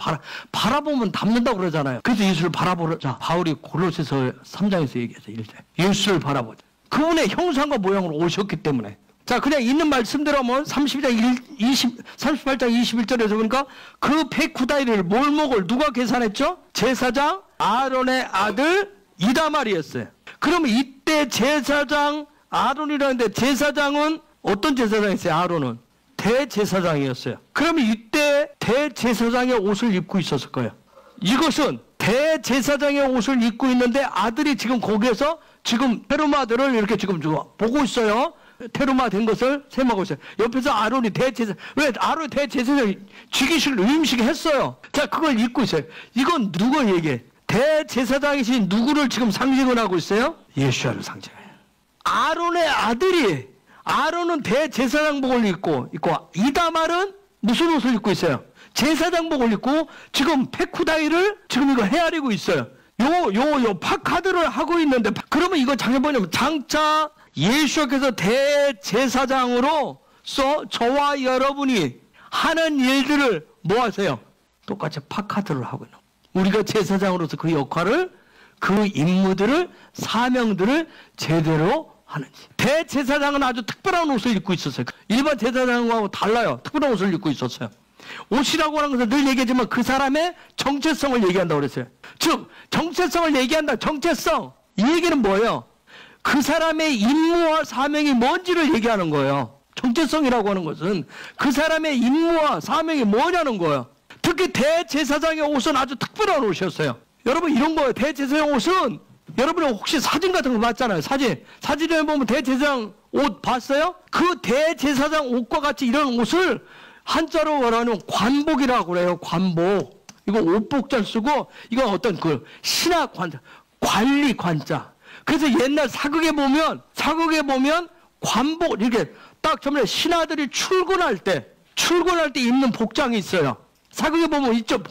바라보면 닮는다고 그러잖아요. 그래서 예수를 바라보자. 바울이 골로새서 3장에서 얘기해서 1절. 예수를 바라보자. 그분의 형상과 모양으로 오셨기 때문에. 자, 그냥 있는 말씀대로 하면 38장 21절에서 보니까 그 페쿠다이를 몰목을 누가 계산했죠? 제사장 아론의 아들 이다말이었어요. 그러면 이때 제사장 아론이라는데 제사장은 어떤 제사장이었어요? 아론은 대제사장이었어요. 그러면 이때 대제사장의 옷을 입고 있었을 거예요. 이것은 대제사장의 옷을 입고 있는데 아들이 지금 거기에서 지금 테르마들을 이렇게 지금 보고 있어요. 테르마 된 것을 셈하고 있어요. 옆에서 아론이 왜 아론이 대제사장이 즉위식 의임식 했어요. 자, 그걸 입고 있어요. 이건 누가 얘기해? 대제사장이신 누구를 지금 상징을 하고 있어요? 예수야를 상징해요. 아론의 아들이, 아론은 대제사장복을 입고 이다말은 무슨 옷을 입고 있어요? 제사장복을 입고 지금 페쿠다이를 지금 이거 헤아리고 있어요. 요 파카드를 하고 있는데, 그러면 이거 뭐냐면 장차 예수께서 대제사장으로서 저와 여러분이 하는 일들을 뭐 하세요? 똑같이 파카드를 하고 있는 거예요. 우리가 제사장으로서 그 역할을, 그 임무들을, 사명들을 제대로 하는지. 대제사장은 아주 특별한 옷을 입고 있었어요. 일반 제사장하고 달라요. 특별한 옷을 입고 있었어요. 옷이라고 하는 것은 늘 얘기하지만 그 사람의 정체성을 얘기한다고 그랬어요. 즉, 정체성을 얘기한다. 정체성. 이 얘기는 뭐예요? 그 사람의 임무와 사명이 뭔지를 얘기하는 거예요. 정체성이라고 하는 것은 그 사람의 임무와 사명이 뭐냐는 거예요. 특히 대제사장의 옷은 아주 특별한 옷이었어요. 여러분, 이런 거예요. 대제사장 옷은, 여러분이 혹시 사진 같은 거 봤잖아요. 사진에 보면 대제사장 옷 봤어요? 그 대제사장 옷과 같이 이런 옷을 한자로 말하면 관복이라고 그래요. 관복. 이거 옷복자를 쓰고, 이건 어떤 그 신학 관자, 관리 관자. 그래서 옛날 사극에 보면 관복, 이렇게 딱 처음에 신하들이 출근할 때 입는 복장이 있어요. 사극에 보면 있죠.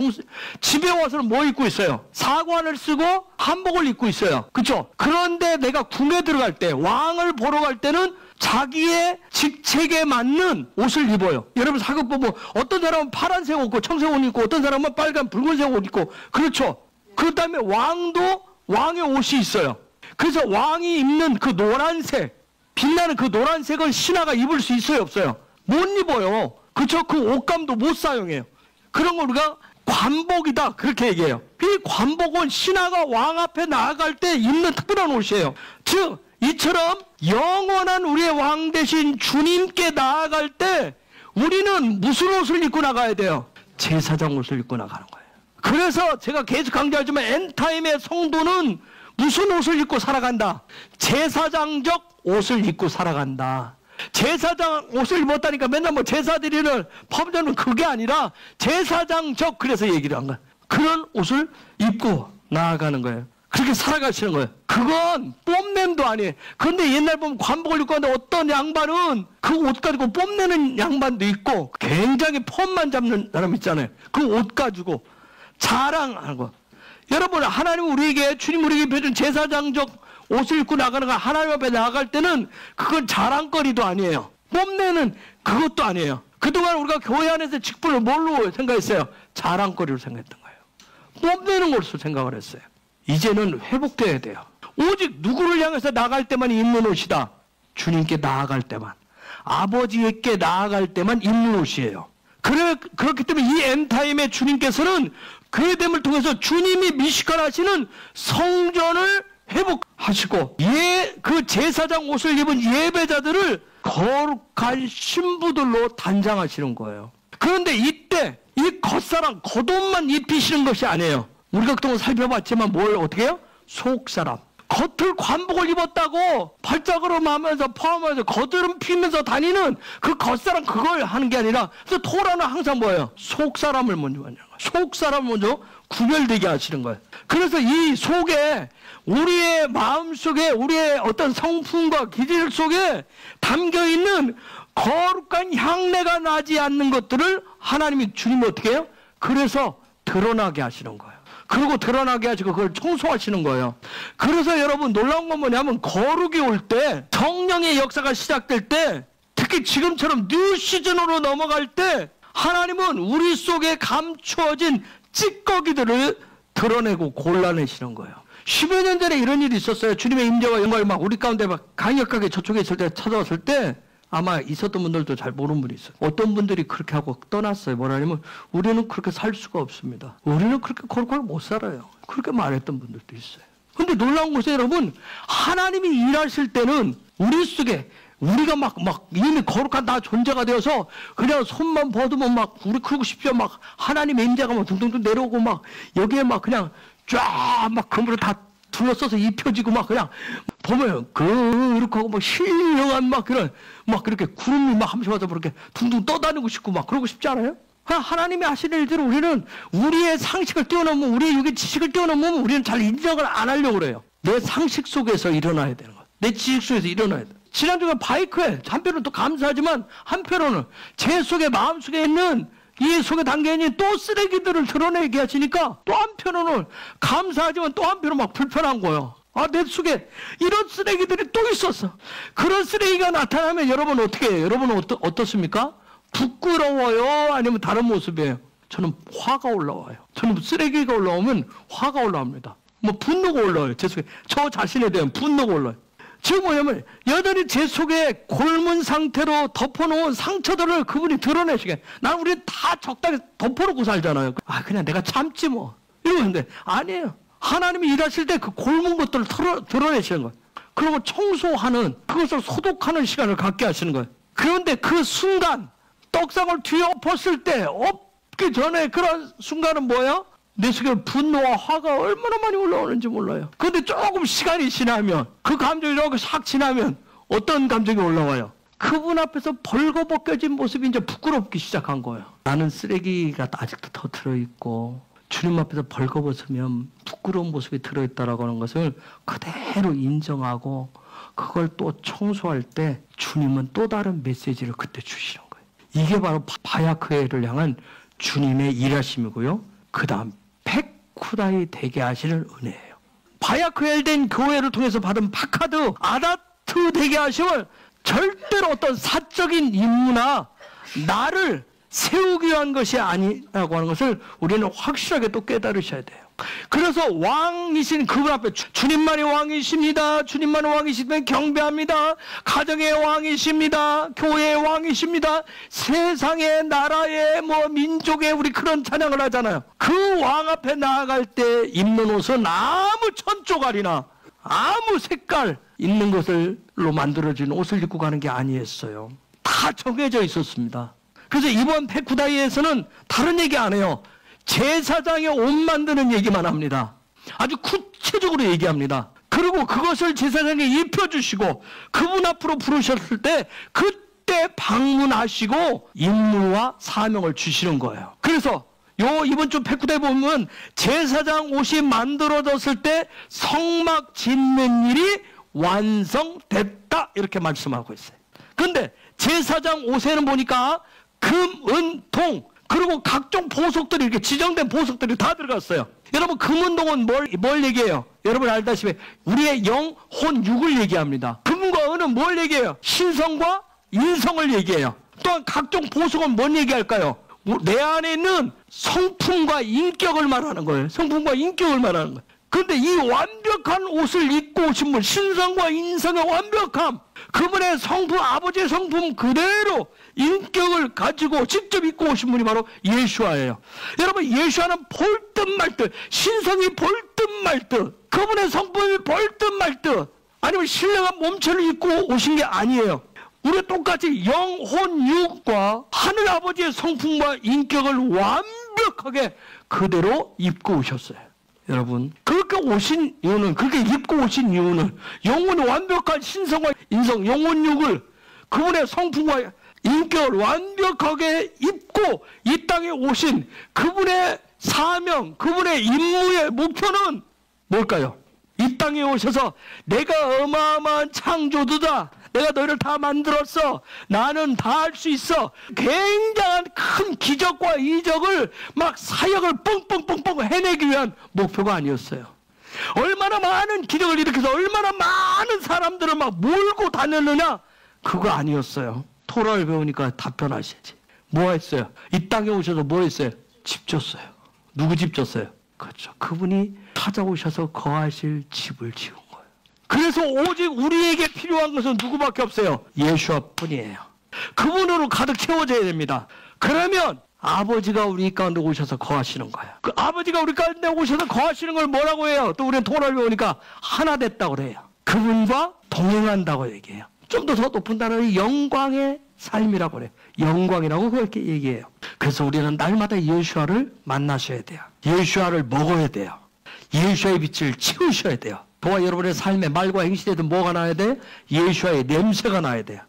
집에 와서는 뭐 입고 있어요? 사관을 쓰고 한복을 입고 있어요. 그렇죠? 그런데 내가 궁에 들어갈 때, 왕을 보러 갈 때는 자기의 직책에 맞는 옷을 입어요. 여러분 사극 보면 어떤 사람은 파란색 옷 입고 청색 옷 입고, 어떤 사람은 빨간 붉은색 옷 입고, 그렇죠? 그 다음에 왕도 왕의 옷이 있어요. 그래서 왕이 입는 그 노란색, 빛나는 그 노란색을 신하가 입을 수 있어요, 없어요? 못 입어요. 그렇죠? 그 옷감도 못 사용해요. 그런 걸 우리가 관복이다, 그렇게 얘기해요. 이 관복은 신하가 왕 앞에 나아갈 때 입는 특별한 옷이에요. 즉, 이처럼 영원한 우리의 왕 대신 주님께 나아갈 때 우리는 무슨 옷을 입고 나가야 돼요? 제사장 옷을 입고 나가는 거예요. 그래서 제가 계속 강조하지만 엔타임의 성도는 무슨 옷을 입고 살아간다? 제사장적 옷을 입고 살아간다. 제사장 옷을 입었다니까 맨날 뭐 제사 드리는 법전은 그게 아니라 제사장적, 그래서 얘기를 한 거예요. 그런 옷을 입고 나아가는 거예요. 그렇게 살아가시는 거예요. 그건 뽐냄도 아니에요. 그런데 옛날 보면 관복을 입고 하는데 어떤 양반은 그 옷 가지고 뽐내는 양반도 있고, 굉장히 폼만 잡는 사람 있잖아요. 그 옷 가지고 자랑하는 거. 여러분, 하나님 우리에게, 주님 우리에게 펴준 제사장적 옷을 입고 나가는 거, 하나님 앞에 나아갈 때는 그건 자랑거리도 아니에요. 뽐내는 그것도 아니에요. 그동안 우리가 교회 안에서 직분을 뭘로 생각했어요? 자랑거리로 생각했던 거예요. 뽐내는 것으로 생각을 했어요. 이제는 회복돼야 돼요. 오직 누구를 향해서 나갈 때만 입는 옷이다. 주님께 나아갈 때만, 아버지께 나아갈 때만 입는 옷이에요. 그렇기 때문에 이 엔타임에 주님께서는 그의됨을 통해서 주님이 미식관하시는 성전을 회복하시고, 그 제사장 옷을 입은 예배자들을 거룩한 신부들로 단장하시는 거예요. 그런데 이때 이 겉사람, 겉옷만 입히시는 것이 아니에요. 우리가 그동안 살펴봤지만 뭘 어떻게 해요? 속사람. 겉을 관복을 입었다고 발작으로 하면서 포함해서 겉으로 피면서 다니는 그 겉사람, 그걸 하는 게 아니라, 그래서 토라는 항상 뭐예요? 속사람을 먼저 하는 거예요. 속사람을 먼저 구별되게 하시는 거예요. 그래서 이 속에, 우리의 마음 속에, 우리의 어떤 성품과 기질 속에 담겨있는 거룩한 향내가 나지 않는 것들을 하나님이, 주님이 어떻게 해요? 그래서 드러나게 하시는 거예요. 그리고 드러나게 하시고 그걸 청소하시는 거예요. 그래서 여러분, 놀라운 건 뭐냐면, 거룩이 올 때, 성령의 역사가 시작될 때, 특히 지금처럼 뉴 시즌으로 넘어갈 때, 하나님은 우리 속에 감추어진 찌꺼기들을 드러내고 골라내시는 거예요. 10여 년 전에 이런 일이 있었어요. 주님의 임재와 영광이 막 우리 가운데 막 강력하게 저쪽에 있을 때, 찾아왔을 때, 아마 있었던 분들도 잘 모르는 분이 있어요. 어떤 분들이 그렇게 하고 떠났어요. 뭐라냐면, 우리는 그렇게 살 수가 없습니다. 우리는 그렇게 거룩하게 못 살아요. 그렇게 말했던 분들도 있어요. 근데 놀라운 것은 여러분, 하나님이 일하실 때는 우리 속에 우리가 막 이미 거룩한 다 존재가 되어서 그냥 손만 뻗으면 막 우리 그러고 싶죠. 막 하나님의 임재가 막 둥둥둥 내려오고 막 여기에 막 그냥 쫙 막 금으로 다 둘러싸서 입혀지고 막 그냥 보면 그렇고 막 신령한 막 그런 막 그렇게 구름이 막 한 번씩 와서 그렇게 둥둥 떠다니고 싶고 막 그러고 싶지 않아요? 하나님이 하시는 일대로 우리는 우리의 상식을 뛰어넘으면 우리의 육의 지식을 뛰어넘으면 우리는 잘 인정을 안 하려고 그래요. 내 상식 속에서 일어나야 되는 거예요. 내 지식 속에서 일어나야 돼요. 지난주에 바이크에 한편으로는 또 감사하지만 한편으로는 제 속에 마음속에 있는 이 속에 담겨있는 또 쓰레기들을 드러내게 하시니까 또 한편으로는 감사하지만 또 한편으로는 막 불편한 거예요. 내 속에 이런 쓰레기들이 또 있었어. 그런 쓰레기가 나타나면 여러분 어떻게 해요? 여러분은 어떻습니까? 부끄러워요? 아니면 다른 모습이에요? 저는 화가 올라와요. 저는 쓰레기가 올라오면 화가 올라옵니다. 뭐 분노가 올라와요. 제 속에 저 자신에 대한 분노가 올라와요. 지금 뭐냐면 여전히 제 속에 골문 상태로 덮어놓은 상처들을 그분이 드러내시게. 난 우리 다 적당히 덮어놓고 살잖아요. 그냥 내가 참지 뭐 이러는데 아니에요. 하나님이 일하실 때 그 골문 것들을 드러내시는 거예요. 그리고 청소하는 그것을 소독하는 시간을 갖게 하시는 거예요. 그런데 그 순간 떡상을 뒤엎었을 때 없기 전에 그런 순간은 뭐예요? 내 속에 분노와 화가 얼마나 많이 올라오는지 몰라요. 그런데 조금 시간이 지나면 그 감정이 이렇게 싹 지나면 어떤 감정이 올라와요? 그분 앞에서 벌거벗겨진 모습이 이제 부끄럽기 시작한 거예요. 나는 쓰레기가 아직도 더 들어있고 주님 앞에서 벌거벗으면 부끄러운 모습이 들어있다라고 하는 것을 그대로 인정하고 그걸 또 청소할 때 주님은 또 다른 메시지를 그때 주시는 거예요. 이게 바로 바야크엘을 향한 주님의 일하심이고요. 그 다음 페쿠다이 되게 하시는 은혜예요. 바야크엘 된 교회를 통해서 받은 파카드 아다트 되게 하심을 절대로 어떤 사적인 임무나 나를 세우기 위한 것이 아니라고 하는 것을 우리는 확실하게 또 깨달으셔야 돼요. 그래서 왕이신 그분 앞에 주님만이 왕이십니다. 주님만이 왕이시면 경배합니다. 가정의 왕이십니다. 교회의 왕이십니다. 세상의 나라의 민족의 우리 그런 찬양을 하잖아요. 그 왕 앞에 나아갈 때 입는 옷은 아무 천조갈이나 아무 색깔 있는 것으로 만들어진 옷을 입고 가는 게 아니었어요. 다 정해져 있었습니다. 그래서 이번 페쿠다이에서는 다른 얘기 안 해요. 제사장의 옷 만드는 얘기만 합니다. 아주 구체적으로 얘기합니다. 그리고 그것을 제사장에 입혀주시고 그분 앞으로 부르셨을 때 그때 방문하시고 임무와 사명을 주시는 거예요. 그래서 이번 주 페쿠다에 보면 제사장 옷이 만들어졌을 때 성막 짓는 일이 완성됐다 이렇게 말씀하고 있어요. 그런데 제사장 옷에는 보니까 금, 은, 동 그리고 각종 보석들이 이렇게 지정된 보석들이 다 들어갔어요. 여러분 금은동은 뭘 얘기해요? 여러분 알다시피 우리의 영, 혼, 육을 얘기합니다. 금과 은은 뭘 얘기해요? 신성과 인성을 얘기해요. 또한 각종 보석은 뭔 얘기할까요? 내 안에 있는 성품과 인격을 말하는 거예요. 성품과 인격을 말하는 거예요. 그런데 이 완벽한 옷을 입고 오신 분, 신성과 인성의 완벽함, 그분의 성품, 아버지의 성품 그대로 인격을 가지고 직접 입고 오신 분이 바로 예수아예요. 여러분 예수아는 볼 듯 말 듯, 신성이 볼 듯 말 듯, 그분의 성품이 볼 듯 말 듯, 아니면 신령한 몸체를 입고 오신 게 아니에요. 우리 똑같이 영, 혼, 육과 하늘 아버지의 성품과 인격을 완벽하게 그대로 입고 오셨어요. 여러분 그렇게 오신 이유는, 그렇게 입고 오신 이유는 영혼의 완벽한 신성과 인성, 영혼육을 그분의 성품과 인격을 완벽하게 입고 이 땅에 오신 그분의 사명, 그분의 임무의 목표는 뭘까요? 이 땅에 오셔서 내가 어마어마한 창조주다, 내가 너희를 다 만들었어, 나는 다 할 수 있어, 굉장한 큰 기적과 이적을 막 사역을 뻥뻥뻥뻥 해내기 위한 목표가 아니었어요. 얼마나 많은 기적을 일으켜서 얼마나 많은 사람들을 막 몰고 다녔느냐, 그거 아니었어요. 토라를 배우니까 답변하셔야지. 뭐 했어요? 이 땅에 오셔서 뭐 했어요? 집 줬어요. 누구 집 줬어요? 그렇죠. 그분이 찾아오셔서 거하실 집을 지은 거예요. 그래서 오직 우리에게 필요한 것은 누구밖에 없어요? 예수뿐이에요. 그분으로 가득 채워져야 됩니다. 그러면 아버지가 우리 가운데 오셔서 거하시는 거예요. 그 아버지가 우리 가운데 오셔서 거하시는 걸 뭐라고 해요? 또 우리는 토라를 배우니까 하나 됐다고 그래요. 그분과 동행한다고 얘기해요. 좀 더 높은 단어는 영광의 삶이라고 그래요. 영광이라고 그렇게 얘기해요. 그래서 우리는 날마다 예수와를 만나셔야 돼요. 예수와를 먹어야 돼요. 예수와의 빛을 채우셔야 돼요. 저와 여러분의 삶의 말과 행실에도 뭐가 나야 돼요? 예수와의 냄새가 나야 돼요.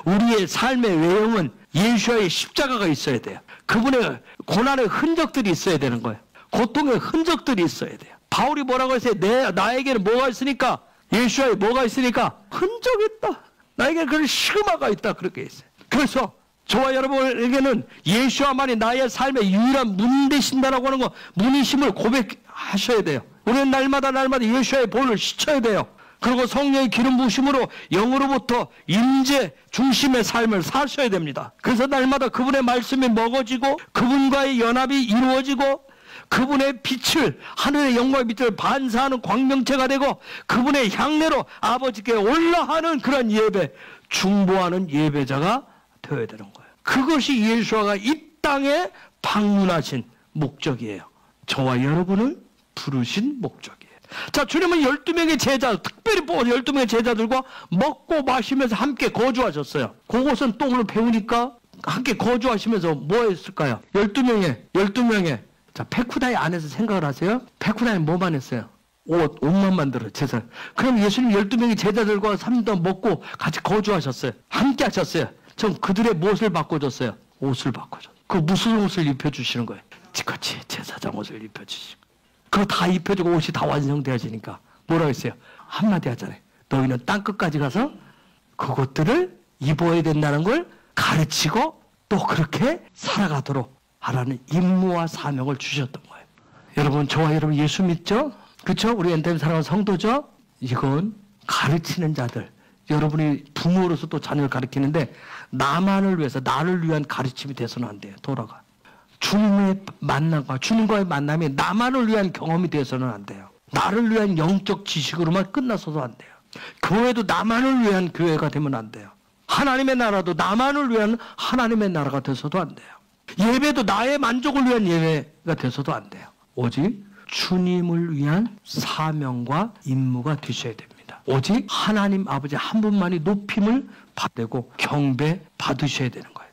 우리의 삶의 외형은 예수와의 십자가가 있어야 돼요. 그분의 고난의 흔적들이 있어야 되는 거예요. 고통의 흔적들이 있어야 돼요. 바울이 뭐라고 했어요? 나에게는 뭐가 있으니까? 예수와의 뭐가 있으니까? 흔적이 있다. 나에게는 그런 시그마가 있다. 그렇게 했어요. 그래서 저와 여러분에게는 예수와만이 나의 삶의 유일한 문 되신다라고 하는 거, 문이심을 고백하셔야 돼요. 우리는 날마다 예수와의 본을 씻어야 돼요. 그리고 성령의 기름 부으심으로 영으로부터 임재 중심의 삶을 사셔야 됩니다. 그래서 날마다 그분의 말씀이 먹어지고 그분과의 연합이 이루어지고 그분의 빛을, 하늘의 영광의 빛을 반사하는 광명체가 되고 그분의 향내로 아버지께 올라가는 그런 예배, 중보하는 예배자가 되어야 되는 거예요. 그것이 예수와가 이 땅에 방문하신 목적이에요. 저와 여러분을 부르신 목적이에요. 자, 주님은 12명의 제자, 특별히 뽑아서 12명의 제자들과 먹고 마시면서 함께 거주하셨어요. 그것은 또 오늘 배우니까 함께 거주하시면서 뭐 했을까요? 12명의 자, 페쿠다이 안에서 생각을 하세요. 페쿠다이 뭐만 했어요? 옷만 만들어, 제사. 그럼 예수님 12명의 제자들과 3년 동안 먹고 같이 거주하셨어요. 함께 하셨어요. 전 그들의 무엇을 바꿔줬어요? 옷을 바꿔줬어요. 그 무슨 옷을 입혀주시는 거예요? 지같이 제사장 옷을 입혀주시고. 그거 다 입혀주고 옷이 다 완성되어지니까 뭐라고 했어요? 한마디 하잖아요. 너희는 땅끝까지 가서 그것들을 입어야 된다는 걸 가르치고 또 그렇게 살아가도록 하라는 임무와 사명을 주셨던 거예요. 여러분, 저와 여러분 예수 믿죠? 그렇죠? 우리 엔타임 사랑하는 성도죠? 이건 가르치는 자들, 여러분이 부모로서 또 자녀를 가르치는데 나만을 위해서, 나를 위한 가르침이 돼서는 안 돼요. 돌아가. 주님의 만남과 주님과의 만남이 나만을 위한 경험이 돼서는 안 돼요. 나를 위한 영적 지식으로만 끝나서도 안 돼요. 교회도 나만을 위한 교회가 되면 안 돼요. 하나님의 나라도 나만을 위한 하나님의 나라가 돼서도 안 돼요. 예배도 나의 만족을 위한 예배가 돼서도 안 돼요. 오직 주님을 위한 사명과 임무가 되셔야 됩니다. 오직 하나님 아버지 한 분만이 높임을 받고 경배 받으셔야 되는 거예요.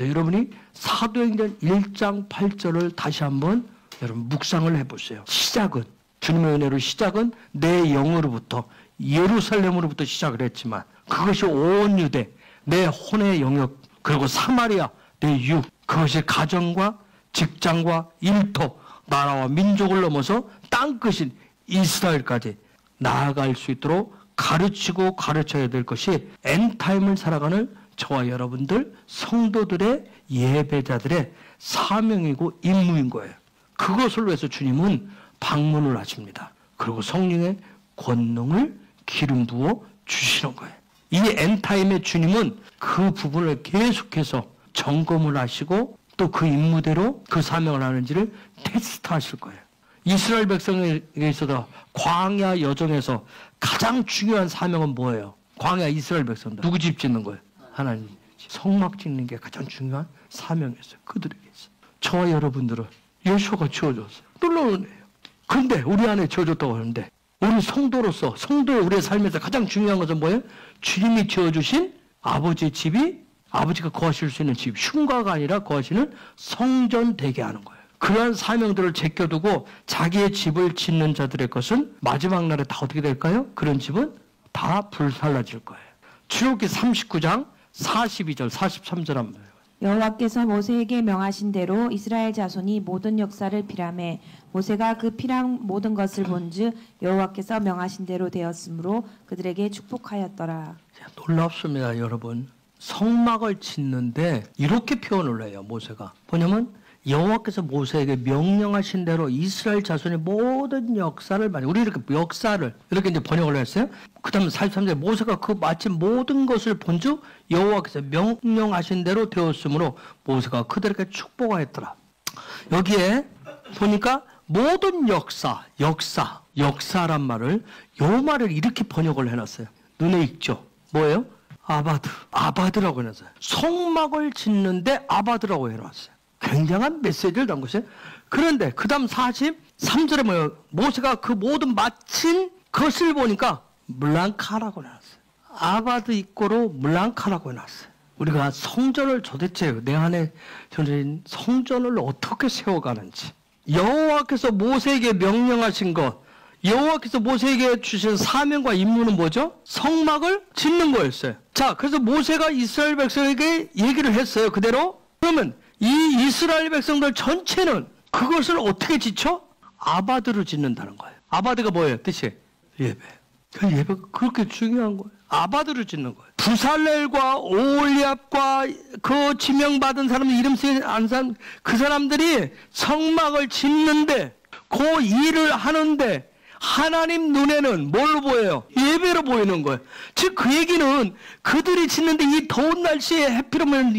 여러분이 사도행전 1장 8절을 다시 한번 여러분 묵상을 해보세요. 시작은, 주님의 은혜로 시작은 내 영으로부터, 예루살렘으로부터 시작을 했지만 그것이 온 유대, 내 혼의 영역, 그리고 사마리아, 내 육, 그것이 가정과 직장과 일터, 나라와 민족을 넘어서 땅끝인 이스라엘까지 나아갈 수 있도록 가르치고 가르쳐야 될 것이 엔타임을 살아가는 저와 여러분들 성도들의 예배자들의 사명이고 임무인 거예요. 그것을 위해서 주님은 방문을 하십니다. 그리고 성령의 권능을 기름 부어 주시는 거예요. 이 엔타임의 주님은 그 부분을 계속해서 점검을 하시고 또 그 임무대로 그 사명을 하는지를 테스트하실 거예요. 이스라엘 백성에 있어서 광야 여정에서 가장 중요한 사명은 뭐예요? 광야 이스라엘 백성들 누구 집 짓는 거예요? 하나님 성막 짓는 게 가장 중요한 사명이었어요. 그들에게 있어요. 저와 여러분들은 예수가 지어줬어요. 놀라운 은혜예요. 그런데 우리 안에 지어줬다고 하는데 우리 성도로서 성도의 우리의 삶에서 가장 중요한 것은 뭐예요? 주님이 지어주신 아버지의 집이 아버지가 거하실 수 있는 집, 흉가가 아니라 거하시는 성전 되게 하는 거예요. 그러한 사명들을 제껴두고 자기의 집을 짓는 자들의 것은 마지막 날에 다 어떻게 될까요? 그런 집은 다 불살라질 거예요. 출애굽기 39장 42절 43절 한번. 여호와께서 모세에게 명하신 대로 이스라엘 자손이 모든 역사를 피라매 모세가 그 피랑 모든 것을 본즉 여호와께서 명하신 대로 되었으므로 그들에게 축복하였더라. 놀랍습니다, 여러분. 성막을 짓는데 이렇게 표현을 해요. 모세가 뭐냐면 여호와께서 모세에게 명령하신 대로 이스라엘 자손의 모든 역사를 우리 이렇게 역사를 이렇게 이제 번역을 했어요. 그다음에 43절에 모세가 그 마침 모든 것을 본즉 여호와께서 명령하신 대로 되었으므로 모세가 그들에게 축복하였더라. 여기에 보니까 모든 역사란 말을 요 말을 이렇게 번역을 해놨어요. 눈에 익죠. 뭐예요? 아바드라고 해놨어요. 성막을 짓는데 아바드라고 해놨어요. 굉장한 메시지를 담고 있어요. 그런데 그 다음 43절에 뭐예요? 모세가 그 모든 마친 것을 보니까 물랑카라고 해놨어요. 아바드 입고로 물랑카라고 해놨어요. 우리가 성전을 도대체 내 안에 저는 성전을 어떻게 세워가는지, 여호와께서 모세에게 명령하신 것, 여호와께서 모세에게 주신 사명과 임무는 뭐죠? 성막을 짓는 거였어요. 자, 그래서 모세가 이스라엘 백성에게 얘기를 했어요. 그대로. 그러면 이 이스라엘 백성들 전체는 그것을 어떻게 짓죠? 아바드로 짓는다는 거예요. 아바드가 뭐예요? 뜻이? 예배. 그 예배가 그렇게 중요한 거예요. 아바드로 짓는 거예요. 부살렐과 오홀리압과 그 지명받은 사람, 이름 쓰인 안 사람, 그 사람들이 성막을 짓는데, 그 일을 하는데 하나님 눈에는 뭘로 보여요? 예배로 보이는 거예요. 즉 그 얘기는 그들이 짓는데 이 더운 날씨에 해피로면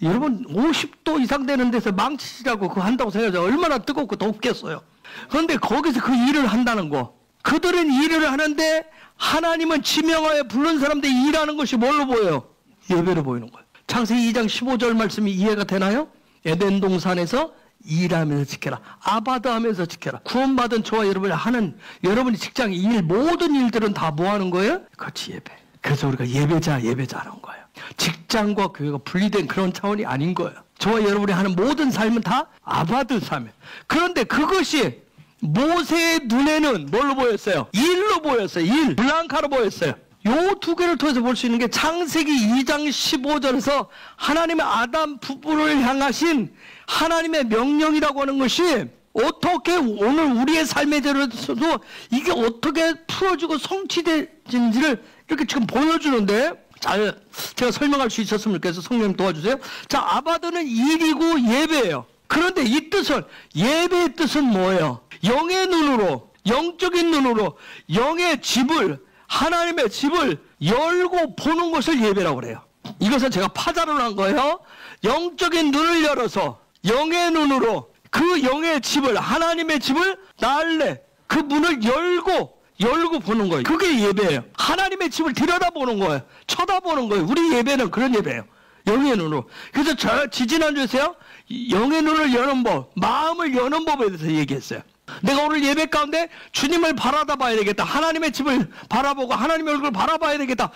여러분 50도 이상 되는 데서 망치시라고 그거 한다고 생각하죠. 얼마나 뜨겁고 덥겠어요. 그런데 거기서 그 일을 한다는 거. 그들은 일을 하는데 하나님은 지명하여 부른 사람들이 일하는 것이 뭘로 보여요? 예배로 보이는 거예요. 창세기 2장 15절 말씀이 이해가 되나요? 에덴 동산에서 일하면서 지켜라. 아바드 하면서 지켜라. 구원받은 저와 여러분이 하는, 여러분이 직장 일, 모든 일들은 다 뭐 하는 거예요? 그렇지, 예배. 그래서 우리가 예배자라는 거예요. 직장과 교회가 분리된 그런 차원이 아닌 거예요. 저와 여러분이 하는 모든 삶은 다 아바드 삶이에요. 그런데 그것이 모세의 눈에는 뭘로 보였어요? 일로 보였어요. 일. 블랑카로 보였어요. 요 두 개를 통해서 볼 수 있는 게 창세기 2장 15절에서 하나님의 아담 부부를 향하신 하나님의 명령이라고 하는 것이 어떻게 오늘 우리의 삶에 대해서도 이게 어떻게 풀어지고 성취되는지를 이렇게 지금 보여주는데, 잘 제가 설명할 수 있었으면 좋겠어요. 성령님 도와주세요. 자, 아바드는 일이고 예배예요. 그런데 이 뜻은, 예배의 뜻은 뭐예요? 영의 눈으로, 영적인 눈으로 영의 집을, 하나님의 집을 열고 보는 것을 예배라고 그래요. 이것은 제가 파자를 한 거예요. 영적인 눈을 열어서 영의 눈으로 그 영의 집을, 하나님의 집을 날래 그 문을 열고 보는 거예요. 그게 예배예요. 하나님의 집을 들여다보는 거예요. 쳐다보는 거예요. 우리 예배는 그런 예배예요. 영의 눈으로. 그래서 지지난주에서요, 영의 눈을 여는 법, 마음을 여는 법에 대해서 얘기했어요. 내가 오늘 예배 가운데 주님을 바라다 봐야 되겠다. 하나님의 집을 바라보고 하나님의 얼굴을 바라봐야 되겠다.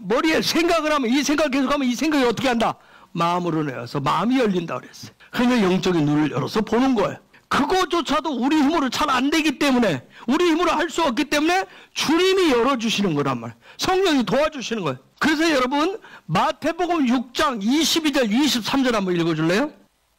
머리에 생각을 하면, 이 생각을 계속하면 이 생각이 어떻게 한다? 마음으로 내어서 마음이 열린다 그랬어요. 그러니까 영적인 눈을 열어서 보는 거예요. 그거조차도 우리 힘으로 잘 안 되기 때문에, 우리 힘으로 할 수 없기 때문에 주님이 열어주시는 거란 말이에요. 성령이 도와주시는 거예요. 그래서 여러분 마태복음 6장 22절 23절 한번 읽어줄래요?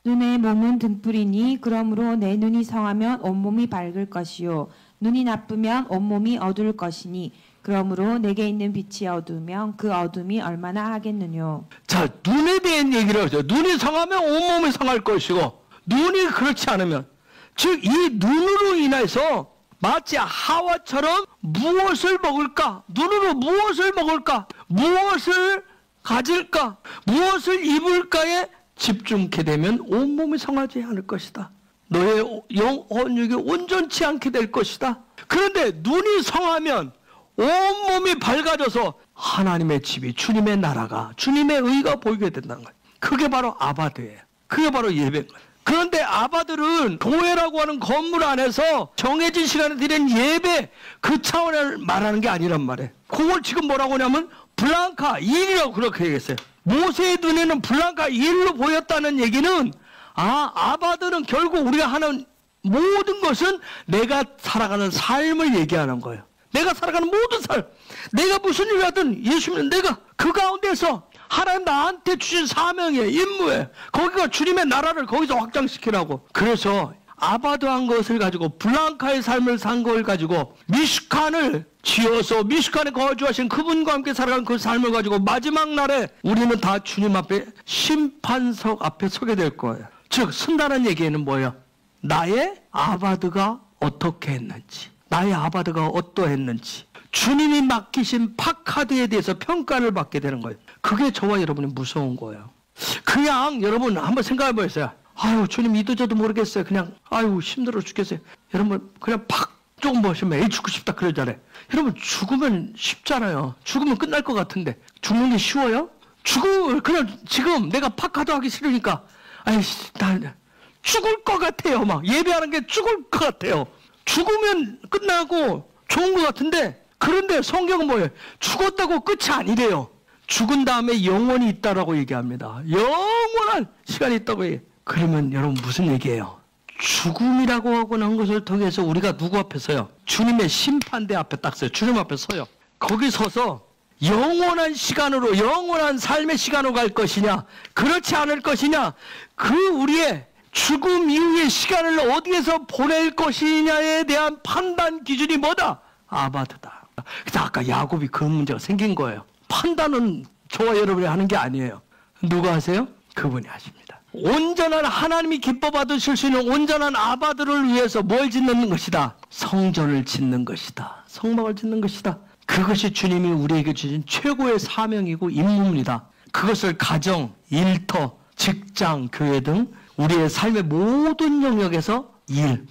눈의 몸은 등불이니 그러므로 내 눈이 성하면 온몸이 밝을 것이요 눈이 나쁘면 온몸이 어두울 것이니 그러므로 내게 있는 빛이 어두우면 그 어둠이 얼마나 하겠느뇨. 자, 눈에 대한 얘기를 하죠. 눈이 성하면 온몸이 성할 것이고, 눈이 그렇지 않으면, 즉 이 눈으로 인해서 마치 하와처럼 무엇을 먹을까? 눈으로 무엇을 먹을까? 무엇을 가질까? 무엇을 입을까에 집중케 되면 온몸이 성하지 않을 것이다. 너의 영혼육이 온전치 않게 될 것이다. 그런데 눈이 성하면 온몸이 밝아져서 하나님의 집이, 주님의 나라가, 주님의 의가 보이게 된다는 거예요. 그게 바로 아바드예요. 그게 바로 예배인 거예요. 그런데 아바들은 교회라고 하는 건물 안에서 정해진 시간에 드리는 예배, 그 차원을 말하는 게 아니란 말이에요. 그걸 지금 뭐라고 하냐면 블랑카 일이라고 그렇게 얘기했어요. 모세의 눈에는 블랑카 일로 보였다는 얘기는, 아바드는 결국 우리가 하는 모든 것은 내가 살아가는 삶을 얘기하는 거예요. 내가 살아가는 모든 삶, 내가 무슨 일을 하든 예수님은 내가 그 가운데서 하나님 나한테 주신 사명에, 임무에, 거기가 주님의 나라를 거기서 확장시키라고. 그래서 아바드한 것을 가지고, 블랑카의 삶을 산 걸 가지고 미슈칸을 지어서 미슈칸에 거주하신 그분과 함께 살아가는 그 삶을 가지고 마지막 날에 우리는 다 주님 앞에 심판석 앞에 서게 될 거예요. 즉 쓴다는 얘기는 뭐예요? 나의 아바드가 어떻게 했는지, 나의 아바드가 어떠했는지, 주님이 맡기신 파카드에 대해서 평가를 받게 되는 거예요. 그게 저와 여러분이 무서운 거예요. 그냥 여러분 한번 생각해 보세요. 아유, 주님 이도저도 모르겠어요. 그냥 아유 힘들어 죽겠어요. 여러분 그냥 팍 조금 보시면 에이 죽고 싶다 그러잖아요. 여러분 죽으면 쉽잖아요. 죽으면 끝날 것 같은데 죽는 게 쉬워요? 그냥 지금 내가 파카드 하기 싫으니까 아이씨 나 죽을 것 같아요. 막 예배하는 게 죽을 것 같아요. 죽으면 끝나고 좋은 것 같은데 그런데 성경은 뭐예요? 죽었다고 끝이 아니래요. 죽은 다음에 영원히 있다라고 얘기합니다. 영원한 시간이 있다고 얘기해요. 그러면 여러분 무슨 얘기예요? 죽음이라고 하는 것을 통해서 우리가 누구 앞에 서요? 주님의 심판대 앞에 딱 서요. 주님 앞에 서요. 거기 서서 영원한 시간으로, 영원한 삶의 시간으로 갈 것이냐, 그렇지 않을 것이냐, 그 우리의 죽음 이후의 시간을 어디에서 보낼 것이냐에 대한 판단 기준이 뭐다? 아바드다. 그래서 아까 야곱이 그런 문제가 생긴 거예요. 판단은 저와 여러분이 하는 게 아니에요. 누가 하세요? 그분이 하십니다. 온전한 하나님이 기뻐 받으실 수 있는 온전한 아바드를 위해서 뭘 짓는 것이다? 성전을 짓는 것이다. 성막을 짓는 것이다. 그것이 주님이 우리에게 주신 최고의 사명이고 임무입니다. 그것을 가정, 일터, 직장, 교회 등 우리의 삶의 모든 영역에서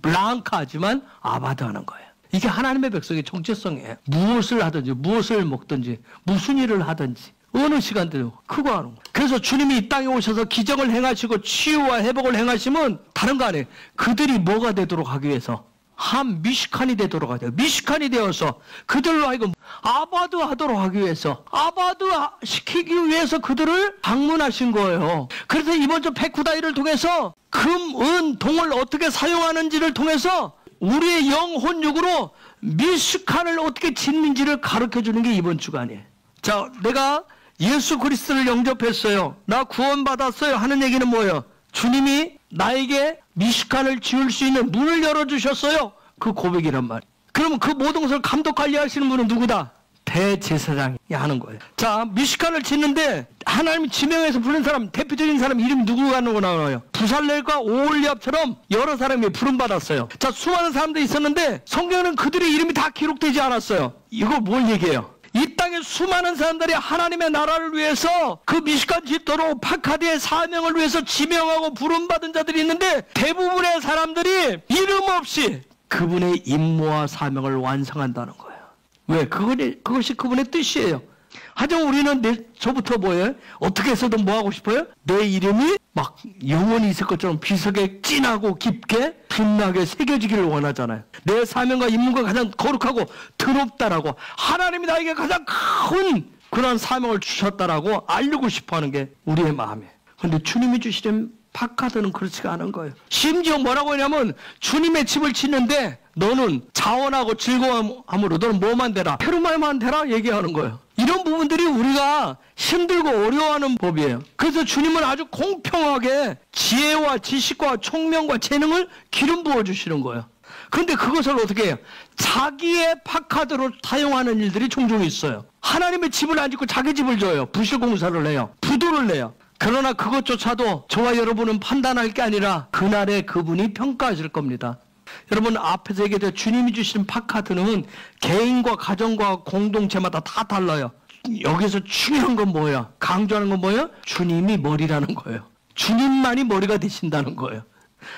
블랑카하지만 아바드하는 거예요. 이게 하나님의 백성의 정체성이에요. 무엇을 하든지, 무엇을 먹든지, 무슨 일을 하든지 어느 시간대도 그거 하는 거예요. 그래서 주님이 이 땅에 오셔서 기적을 행하시고 치유와 회복을 행하시면 다른 거 아니에요. 그들이 뭐가 되도록 하기 위해서 한 미식한이 되도록 하죠. 미식한이 되어서 그들로 하여금 아바드 하도록 하기 위해서, 아바드 시키기 위해서 그들을 방문하신 거예요. 그래서 이번 주 페쿠다이를 통해서 금, 은, 동을 어떻게 사용하는지를 통해서 우리의 영혼육으로 미식한을 어떻게 짓는지를 가르쳐주는 게 이번 주간이에요. 자, 내가 예수 그리스도를 영접했어요. 나 구원받았어요. 하는 얘기는 뭐예요? 주님이 나에게 미식간을 지을 수 있는 문을 열어주셨어요. 그 고백이란 말이에요. 그러면 그 모든 것을 감독 관리하시는 분은 누구다? 대제사장이 하는 거예요. 자, 미식간을 짓는데 하나님이 지명해서 부른 사람, 대표적인 사람 이름이 누구가 나와요? 부살렐과 오홀리압처럼 여러 사람이 부름받았어요. 자, 수많은 사람들이 있었는데 성경에는 그들의 이름이 다 기록되지 않았어요. 이거 뭘 얘기해요? 이 땅에 수많은 사람들이 하나님의 나라를 위해서 그 미식간 짓도록 파카디의 사명을 위해서 지명하고 부름받은 자들이 있는데 대부분의 사람들이 이름 없이 그분의 임무와 사명을 완성한다는 거예요. 왜? 그것이 그분의 뜻이에요. 하지만 우리는 저부터 뭐예요? 어떻게 해서든 뭐 하고 싶어요? 내 이름이 막 영원히 있을 것처럼 비석에 진하고 깊게 빛나게 새겨지기를 원하잖아요. 내 사명과 임무가 가장 거룩하고 더럽다라고 하나님이 나에게 가장 큰 그런 사명을 주셨다라고 알리고 싶어하는 게 우리의 마음이에요. 그런데 주님이 주시는 파카드는 그렇지가 않은 거예요. 심지어 뭐라고 하냐면 주님의 집을 짓는데 너는 자원하고 즐거움으로 너는 뭐만 되라? 페루말만 되라? 얘기하는 거예요. 이런 부분들이 우리가 힘들고 어려워하는 법이에요. 그래서 주님은 아주 공평하게 지혜와 지식과 총명과 재능을 기름 부어주시는 거예요. 그런데 그것을 어떻게 해요? 자기의 파카드로 사용하는 일들이 종종 있어요. 하나님의 집을 안 짓고 자기 집을 줘요. 부실공사를 내요. 부도를 내요. 그러나 그것조차도 저와 여러분은 판단할 게 아니라 그날에 그분이 평가하실 겁니다. 여러분 앞에서 얘기했던 주님이 주시는 파카드는 개인과 가정과 공동체마다 다 달라요. 여기서 중요한 건 뭐예요? 강조하는 건 뭐예요? 주님이 머리라는 거예요. 주님만이 머리가 되신다는 거예요.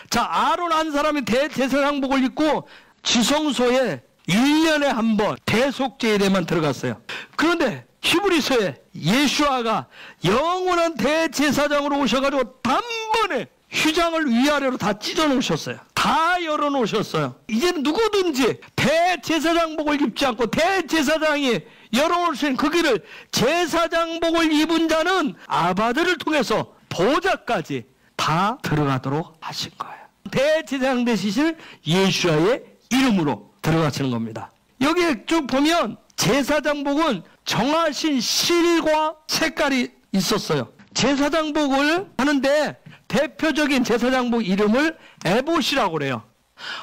자, 아론 한 사람이 대제사장복을 입고 지성소에 1년에 한 번 대속제일에만 들어갔어요. 그런데 히브리서에 예수아가 영원한 대제사장으로 오셔가지고 단번에 휘장을 위아래로 다 찢어 놓으셨어요. 다 열어 놓으셨어요. 이제는 누구든지 대제사장복을 입지 않고 대제사장이 열어놓을 수 있는 그 길을 제사장복을 입은 자는 아바드를 통해서 보좌까지 다 들어가도록 하신 거예요. 대제사장 되시실 예수아의 이름으로 들어가시는 겁니다. 여기에 쭉 보면 제사장복은 정하신 실과 색깔이 있었어요. 제사장복을 하는데 대표적인 제사장복 이름을 에봇이라고 그래요.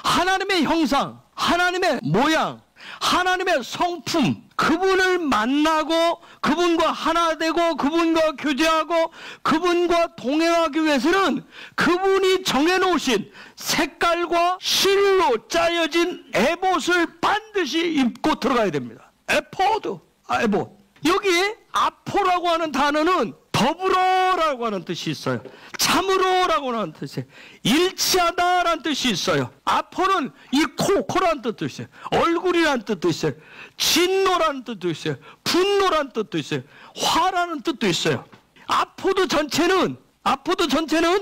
하나님의 형상, 하나님의 모양, 하나님의 성품, 그분을 만나고 그분과 하나 되고 그분과 교제하고 그분과 동행하기 위해서는 그분이 정해놓으신 색깔과 실로 짜여진 에봇을 반드시 입고 들어가야 됩니다. 에봇. 여기 아포라고 하는 단어는 더불어라고 하는 뜻이 있어요. 참으로라고 하는 뜻이에요. 일치하다라는 뜻이 있어요. 아포는 이 코라는 뜻도 있어요. 얼굴이라는 뜻도 있어요. 진노라는 뜻도 있어요. 분노라는 뜻도 있어요. 화라는 뜻도 있어요. 아포도 전체는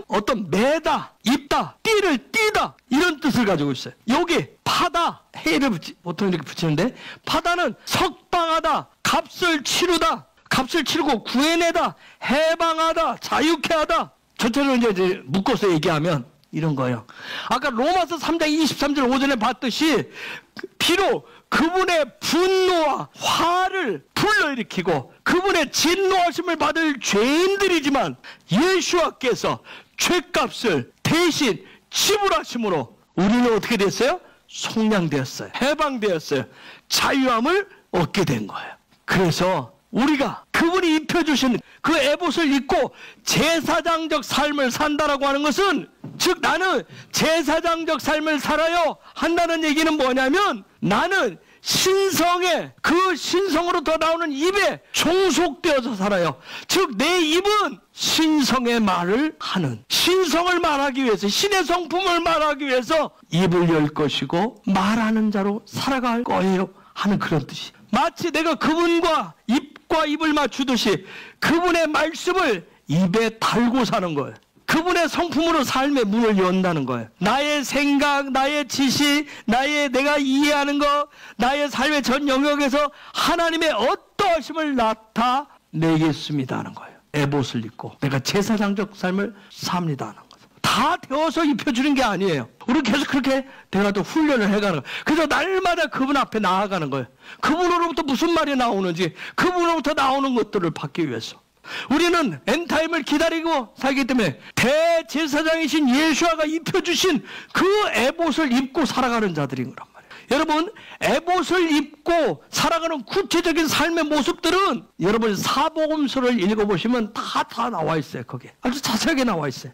어떤 매다, 입다, 띠를 띠다 이런 뜻을 가지고 있어요. 여기 파다, 해를 보통 이렇게 붙이는데, 파다는 석방하다, 값을 치르다, 값을 치르고 구해내다, 해방하다, 자유케 하다. 전체로 이제 묶어서 얘기하면 이런 거예요. 아까 로마서 3장 23절 오전에 봤듯이 비록 그분의 분노와 화를 불러일으키고 그분의 진노하심을 받을 죄인들이지만 예수와께서 죄값을 대신 지불하심으로 우리는 어떻게 됐어요? 속량되었어요. 해방되었어요. 자유함을 얻게 된 거예요. 그래서 우리가 그분이 입혀주신 그 에봇을 입고 제사장적 삶을 산다라고 하는 것은, 즉 나는 제사장적 삶을 살아요 한다는 얘기는 뭐냐면, 나는 신성에, 그 신성으로부터 나오는 입에 종속되어서 살아요. 즉 내 입은 신성의 말을 하는, 신성을 말하기 위해서, 신의 성품을 말하기 위해서 입을 열 것이고 말하는 자로 살아갈 거예요 하는 그런 뜻이. 마치 내가 그분과 입과 입을 맞추듯이 그분의 말씀을 입에 달고 사는 거예요. 그분의 성품으로 삶의 문을 연다는 거예요. 나의 생각, 나의 지식, 내가 이해하는 것, 나의 삶의 전 영역에서 하나님의 어떠하심을 나타내겠습니다 하는 거예요. 에봇을 입고 내가 제사장적 삶을 삽니다 하는 거예요. 다 되어서 입혀주는 게 아니에요. 우리는 계속 그렇게 돼가지고 훈련을 해가는 거예요. 그래서 날마다 그분 앞에 나아가는 거예요. 그분으로부터 무슨 말이 나오는지, 그분으로부터 나오는 것들을 받기 위해서. 우리는 엔타임을 기다리고 살기 때문에 대제사장이신 예수아가 입혀주신 그 에봇을 입고 살아가는 자들인 거란 말이에요. 여러분, 에봇을 입고 살아가는 구체적인 삶의 모습들은 여러분 사복음서를 읽어보시면 다 나와 있어요. 거기에 아주 자세하게 나와 있어요.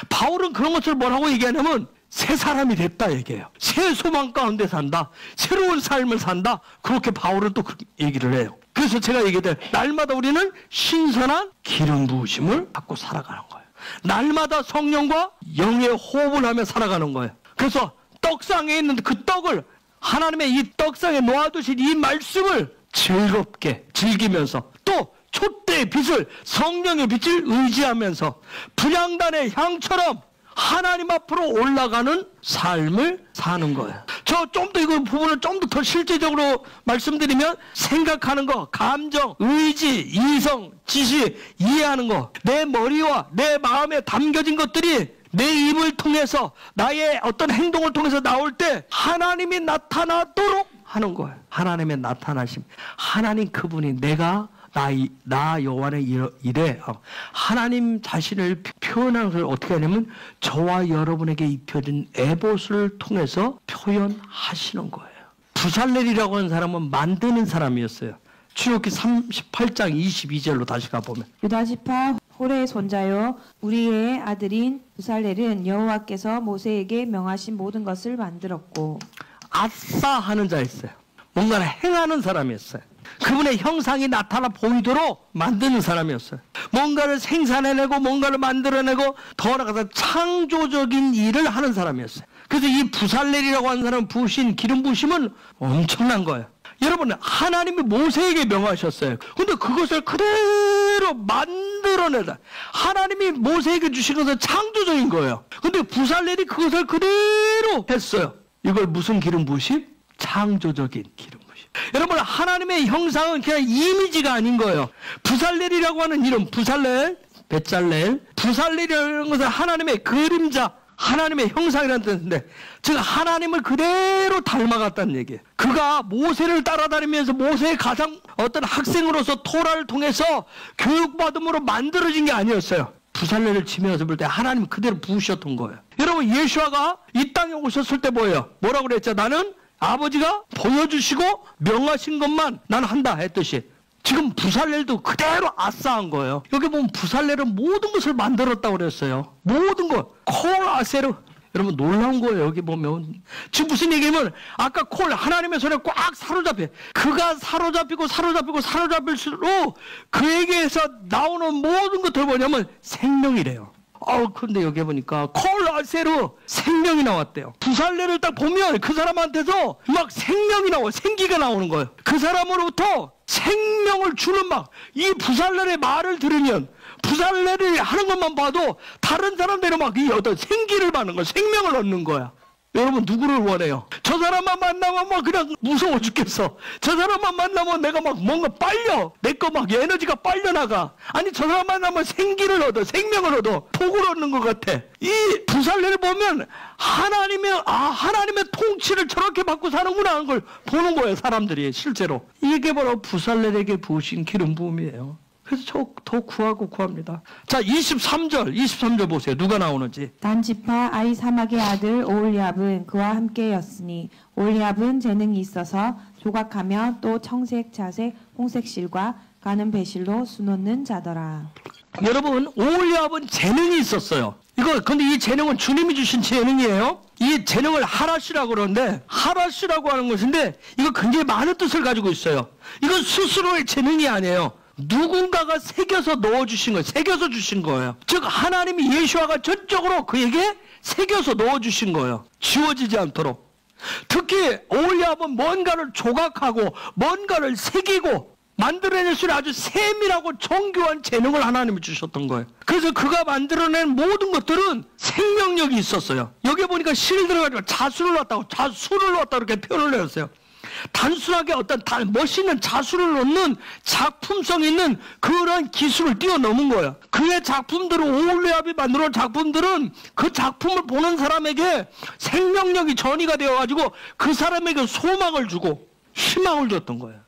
바울은 그런 것을 뭐라고 얘기하냐면 새 사람이 됐다 얘기해요. 새 소망 가운데 산다, 새로운 삶을 산다, 그렇게 바울은 또 그렇게 얘기를 해요. 그래서 제가 얘기할 때 날마다 우리는 신선한 기름 부으심을 받고 살아가는 거예요. 날마다 성령과 영의 호흡을 하며 살아가는 거예요. 그래서 떡상에 있는 그 떡을, 하나님의 이 떡상에 놓아두신 이 말씀을 즐겁게 즐기면서, 또 촛대의 빛을, 성령의 빛을 의지하면서 분향단의 향처럼 하나님 앞으로 올라가는 삶을 사는 거예요. 저 좀 더 이거 부분을 좀 더 실제적으로 말씀드리면, 생각하는 거, 감정, 의지, 이성, 지식, 이해하는 거, 내 머리와 내 마음에 담겨진 것들이 내 입을 통해서, 나의 어떤 행동을 통해서 나올 때 하나님이 나타나도록 하는 거예요. 하나님의 나타나심, 하나님 그분이 나 여호와의 일에 하나님 자신을 표현하는 것을 어떻게 하냐면 저와 여러분에게 입혀진 에봇을 통해서 표현하시는 거예요. 부살렐이라고 하는 사람은 만드는 사람이었어요. 출애굽기 38장 22절로 다시 가보면, 유다지파 호레의 손자요 우리의 아들인 부살렐은 여호와께서 모세에게 명하신 모든 것을 만들었고. 아싸 하는 자였어요. 뭔가를 행하는 사람이었어요. 그분의 형상이 나타나 보이도록 만드는 사람이었어요. 뭔가를 생산해내고 뭔가를 만들어내고 더 나아가서 창조적인 일을 하는 사람이었어요. 그래서 이 부살렐이라고 하는 사람 부으신 기름 부으심은 엄청난 거예요. 여러분, 하나님이 모세에게 명하셨어요. 근데 그것을 그대로 만들어내다. 하나님이 모세에게 주신 것은 창조적인 거예요. 근데 부살렐이 그것을 그대로 했어요. 이걸 무슨 기름 부으심? 창조적인 기름 부으심. 여러분, 하나님의 형상은 그냥 이미지가 아닌 거예요. 부살렐이라고 하는 이름, 부살렐, 베살렐, 부살렐이라는 것은 하나님의 그림자, 하나님의 형상이라는 뜻인데, 즉 하나님을 그대로 닮아갔다는 얘기예요. 그가 모세를 따라다니면서 모세의 가장 어떤 학생으로서 토라를 통해서 교육받음으로 만들어진 게 아니었어요. 부살렐을 치면서 볼 때 하나님 그대로 부으셨던 거예요. 여러분, 예수아가 이 땅에 오셨을 때 뭐예요? 뭐라고 그랬죠? 나는 아버지가 보여주시고 명하신 것만 난 한다 했듯이, 지금 부살렐도 그대로 아싸한 거예요. 여기 보면 부살렐은 모든 것을 만들었다고 그랬어요. 모든 것. 콜 아세르. 여러분, 놀라운 거예요. 여기 보면 지금 무슨 얘기냐면, 아까 콜, 하나님의 손에 꽉 사로잡혀. 그가 사로잡힐수록 그에게서 나오는 모든 것들 뭐냐면 생명이래요. 근데 여기 보니까 콜 아세르, 생명이 나왔대요. 부살렐을 딱 보면 그 사람한테서 막 생명이 나와, 생기가 나오는 거예요. 그 사람으로부터 생명을 주는 이 부살렐의 말을 들으면, 부살렐이 하는 것만 봐도 다른 사람들은 막 이 어떤 생기를 받는 거야. 생명을 얻는 거야. 여러분 누구를 원해요? 저 사람만 만나면 막 그냥 무서워 죽겠어. 저 사람만 만나면 내가 막 뭔가 빨려. 내 거 막 에너지가 빨려나가. 아니 저 사람 만나면 생기를 얻어. 생명을 얻어. 복을 얻는 것 같아. 이 부살레를 보면 하나님의 통치를 저렇게 받고 사는구나 하는 걸 보는 거예요. 사람들이 실제로. 이게 바로 부살렐에게 부으신 기름 부음이에요. 그래서 저 더 구합니다. 자, 23절 보세요. 누가 나오는지. 단지파 아이사막의 아들 오홀리압은 그와 함께였으니 오홀리압은 재능이 있어서 조각하며 또 청색, 자색, 홍색 실과 가는 배실로 수놓는 자더라. 여러분, 오홀리압은 재능이 있었어요. 근데 이 재능은 주님이 주신 재능이에요. 이 재능을 하라시라고 그러는데, 하라시라고 하는 것인데, 이거 굉장히 많은 뜻을 가지고 있어요. 이건 스스로의 재능이 아니에요. 누군가가 새겨서 넣어주신 거예요. 새겨서 주신 거예요. 즉 하나님이 예수와가 전적으로 그에게 새겨서 넣어주신 거예요. 지워지지 않도록. 특히 오홀리압은 뭔가를 조각하고 뭔가를 새기고 만들어낼 수 있는 아주 세밀하고 정교한 재능을 하나님이 주셨던 거예요. 그래서 그가 만들어낸 모든 것들은 생명력이 있었어요. 여기 보니까 실 들어가지고 자수를 넣었다고, 자수를 넣었다 이렇게 표현을 내었어요. 단순하게 어떤 멋있는 자수를 넣는 작품성 있는 그런 기술을 뛰어넘은 거예요. 그의 작품들은, 오홀리압이 만들어낸 작품들은 그 작품을 보는 사람에게 생명력이 전이가 되어가지고 그 사람에게 소망을 주고 희망을 줬던 거예요.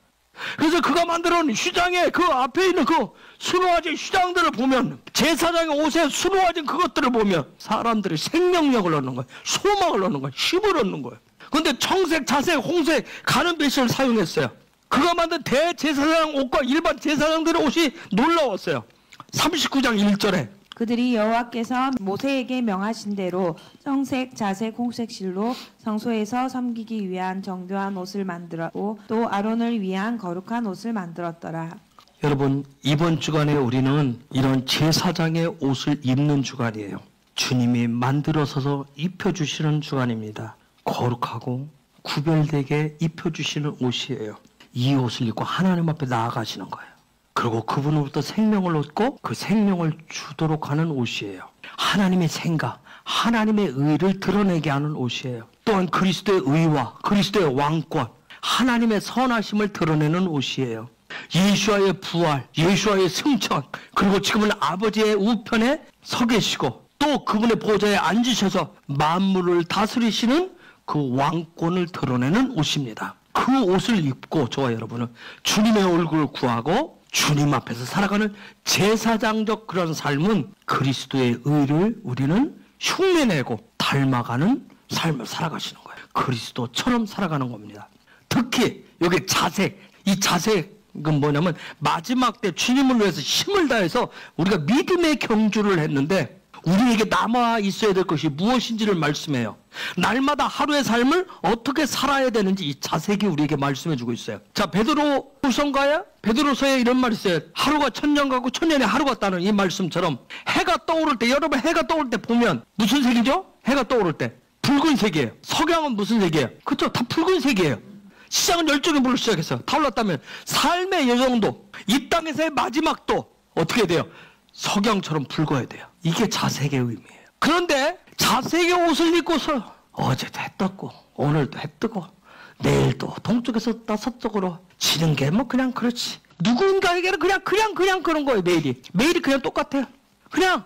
그래서 그가 만들어낸 휘장의 그 앞에 있는 그 수놓아진 휘장들을 보면, 제사장의 옷에 수놓아진 그것들을 보면 사람들이 생명력을 얻는 거예요. 소망을 얻는 거예요. 힘을 얻는 거예요. 근데 청색, 자색, 홍색, 가는 배실을 사용했어요. 그가 만든 대제사장 옷과 일반 제사장들의 옷이 놀라웠어요. 39장 1절에 그들이 여호와께서 모세에게 명하신 대로 청색, 자색, 홍색 실로 성소에서 섬기기 위한 정교한 옷을 만들었고 또 아론을 위한 거룩한 옷을 만들었더라. 여러분, 이번 주간에 우리는 이런 제사장의 옷을 입는 주간이에요. 주님이 만들어서 입혀주시는 주간입니다. 거룩하고 구별되게 입혀주시는 옷이에요. 이 옷을 입고 하나님 앞에 나아가시는 거예요. 그리고 그분으로부터 생명을 얻고 그 생명을 주도록 하는 옷이에요. 하나님의 생각, 하나님의 의를 드러내게 하는 옷이에요. 또한 그리스도의 의와 그리스도의 왕권, 하나님의 선하심을 드러내는 옷이에요. 예수와의 부활, 예수와의 승천, 그리고 지금은 아버지의 우편에 서 계시고 또 그분의 보좌에 앉으셔서 만물을 다스리시는 그 왕권을 드러내는 옷입니다. 그 옷을 입고 저와 여러분은 주님의 얼굴을 구하고 주님 앞에서 살아가는 제사장적 그런 삶은 그리스도의 의를 우리는 흉내내고 닮아가는 삶을 살아가시는 거예요. 그리스도처럼 살아가는 겁니다. 특히 여기 자색, 이 자색은 뭐냐면 마지막 때 주님을 위해서 힘을 다해서 우리가 믿음의 경주를 했는데 우리에게 남아 있어야 될 것이 무엇인지를 말씀해요. 날마다 하루의 삶을 어떻게 살아야 되는지 이 자색이 우리에게 말씀해 주고 있어요. 자, 베드로서에 이런 말이 있어요. 하루가 천년 같고 천년이 하루 같다는 이 말씀처럼 해가 떠오를 때, 여러분 해가 떠오를 때 보면 무슨 색이죠? 해가 떠오를 때 붉은색이에요. 석양은 무슨 색이에요? 그렇죠? 다 붉은색이에요. 시작은 열정의 불로 시작했어요. 타올랐다면 삶의 여정도, 이 땅에서의 마지막도 어떻게 돼요? 석양처럼 붉어야 돼요. 이게 자색의 의미예요. 그런데 자색의 옷을 입고서 어제도 해 떴고 오늘도 해 뜨고 내일도 동쪽에서 다 서쪽으로 지는 게 뭐 그냥 그렇지. 누군가에게는 그냥 그런 거예요. 매일이 그냥 똑같아요. 그냥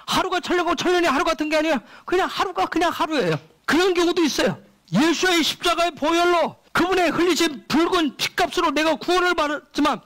하루가 천년이고 천년이 하루 같은 게 아니라 그냥 하루가 그냥 하루예요. 그런 경우도 있어요. 예수의 십자가의 보혈로 그분의 흘리신 붉은 피값으로 내가 구원을 받았지만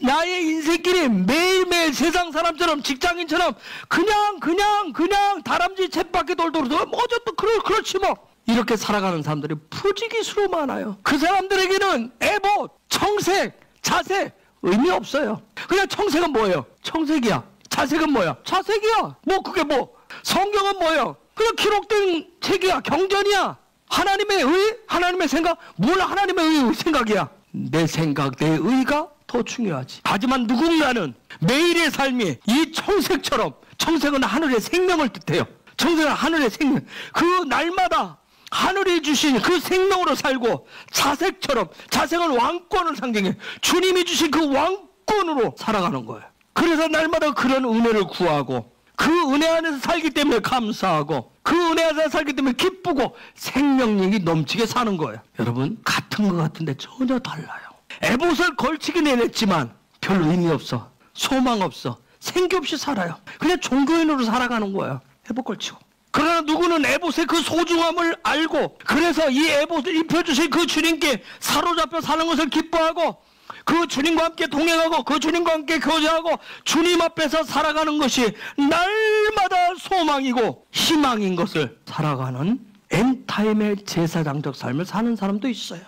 나의 인생길이 매일매일 세상 사람처럼 직장인처럼 그냥 다람쥐 쳇바퀴 돌도록 어제도 그렇지 뭐 이렇게 살아가는 사람들이 부지기수로 많아요. 그 사람들에게는 에봇, 청색, 자색 의미 없어요. 그냥 청색은 뭐예요? 청색이야. 자색은 뭐야? 자색이야. 뭐 그게 뭐? 성경은 뭐예요? 그냥 기록된 책이야. 경전이야. 하나님의 의, 하나님의 생각, 뭘 하나님의 생각이야? 내 생각, 내 의가 더 중요하지. 하지만 누군가는 매일의 삶이 이 청색처럼, 청색은 하늘의 생명을 뜻해요. 청색은 하늘의 생명. 그 날마다 하늘이 주신 그 생명으로 살고 자색처럼, 자색은 왕권을 상징해. 주님이 주신 그 왕권으로 살아가는 거예요. 그래서 날마다 그런 은혜를 구하고 그 은혜 안에서 살기 때문에 감사하고 그 은혜 안에서 살기 때문에 기쁘고 생명력이 넘치게 사는 거예요. 여러분 같은 것 같은데 전혀 달라요. 에봇을 걸치긴 해냈지만 별로 의미 없어. 소망 없어. 생기 없이 살아요. 그냥 종교인으로 살아가는 거예요. 에봇 걸치고. 그러나 누구는 에봇의 그 소중함을 알고 그래서 이 에봇을 입혀주신 그 주님께 사로잡혀 사는 것을 기뻐하고 그 주님과 함께 동행하고 그 주님과 함께 교제하고 주님 앞에서 살아가는 것이 날마다 소망이고 희망인 것을 살아가는 엔타임의 제사장적 삶을 사는 사람도 있어요.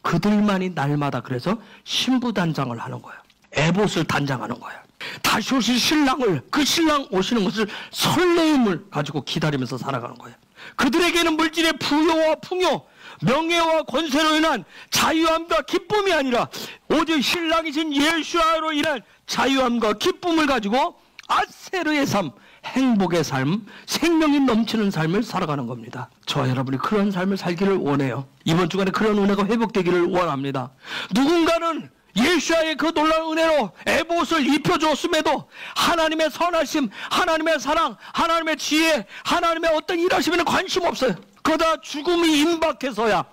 그들만이 날마다 그래서 신부단장을 하는 거예요. 에봇을 단장하는 거예요. 다시 오실 신랑을, 그 신랑 오시는 것을 설레임을 가지고 기다리면서 살아가는 거예요. 그들에게는 물질의 부여와 풍요, 명예와 권세로 인한 자유함과 기쁨이 아니라 오직 신랑이신 예수아로 인한 자유함과 기쁨을 가지고 아세르의 삶, 행복의 삶, 생명이 넘치는 삶을 살아가는 겁니다. 저와 여러분이 그런 삶을 살기를 원해요. 이번 주간에 그런 은혜가 회복되기를 원합니다. 누군가는 예수와의 그 놀라운 은혜로 에봇을 입혀주었음에도 하나님의 선하심, 하나님의 사랑, 하나님의 지혜, 하나님의 어떤 일하심에는 관심 없어요. 그러다 죽음이 임박해서야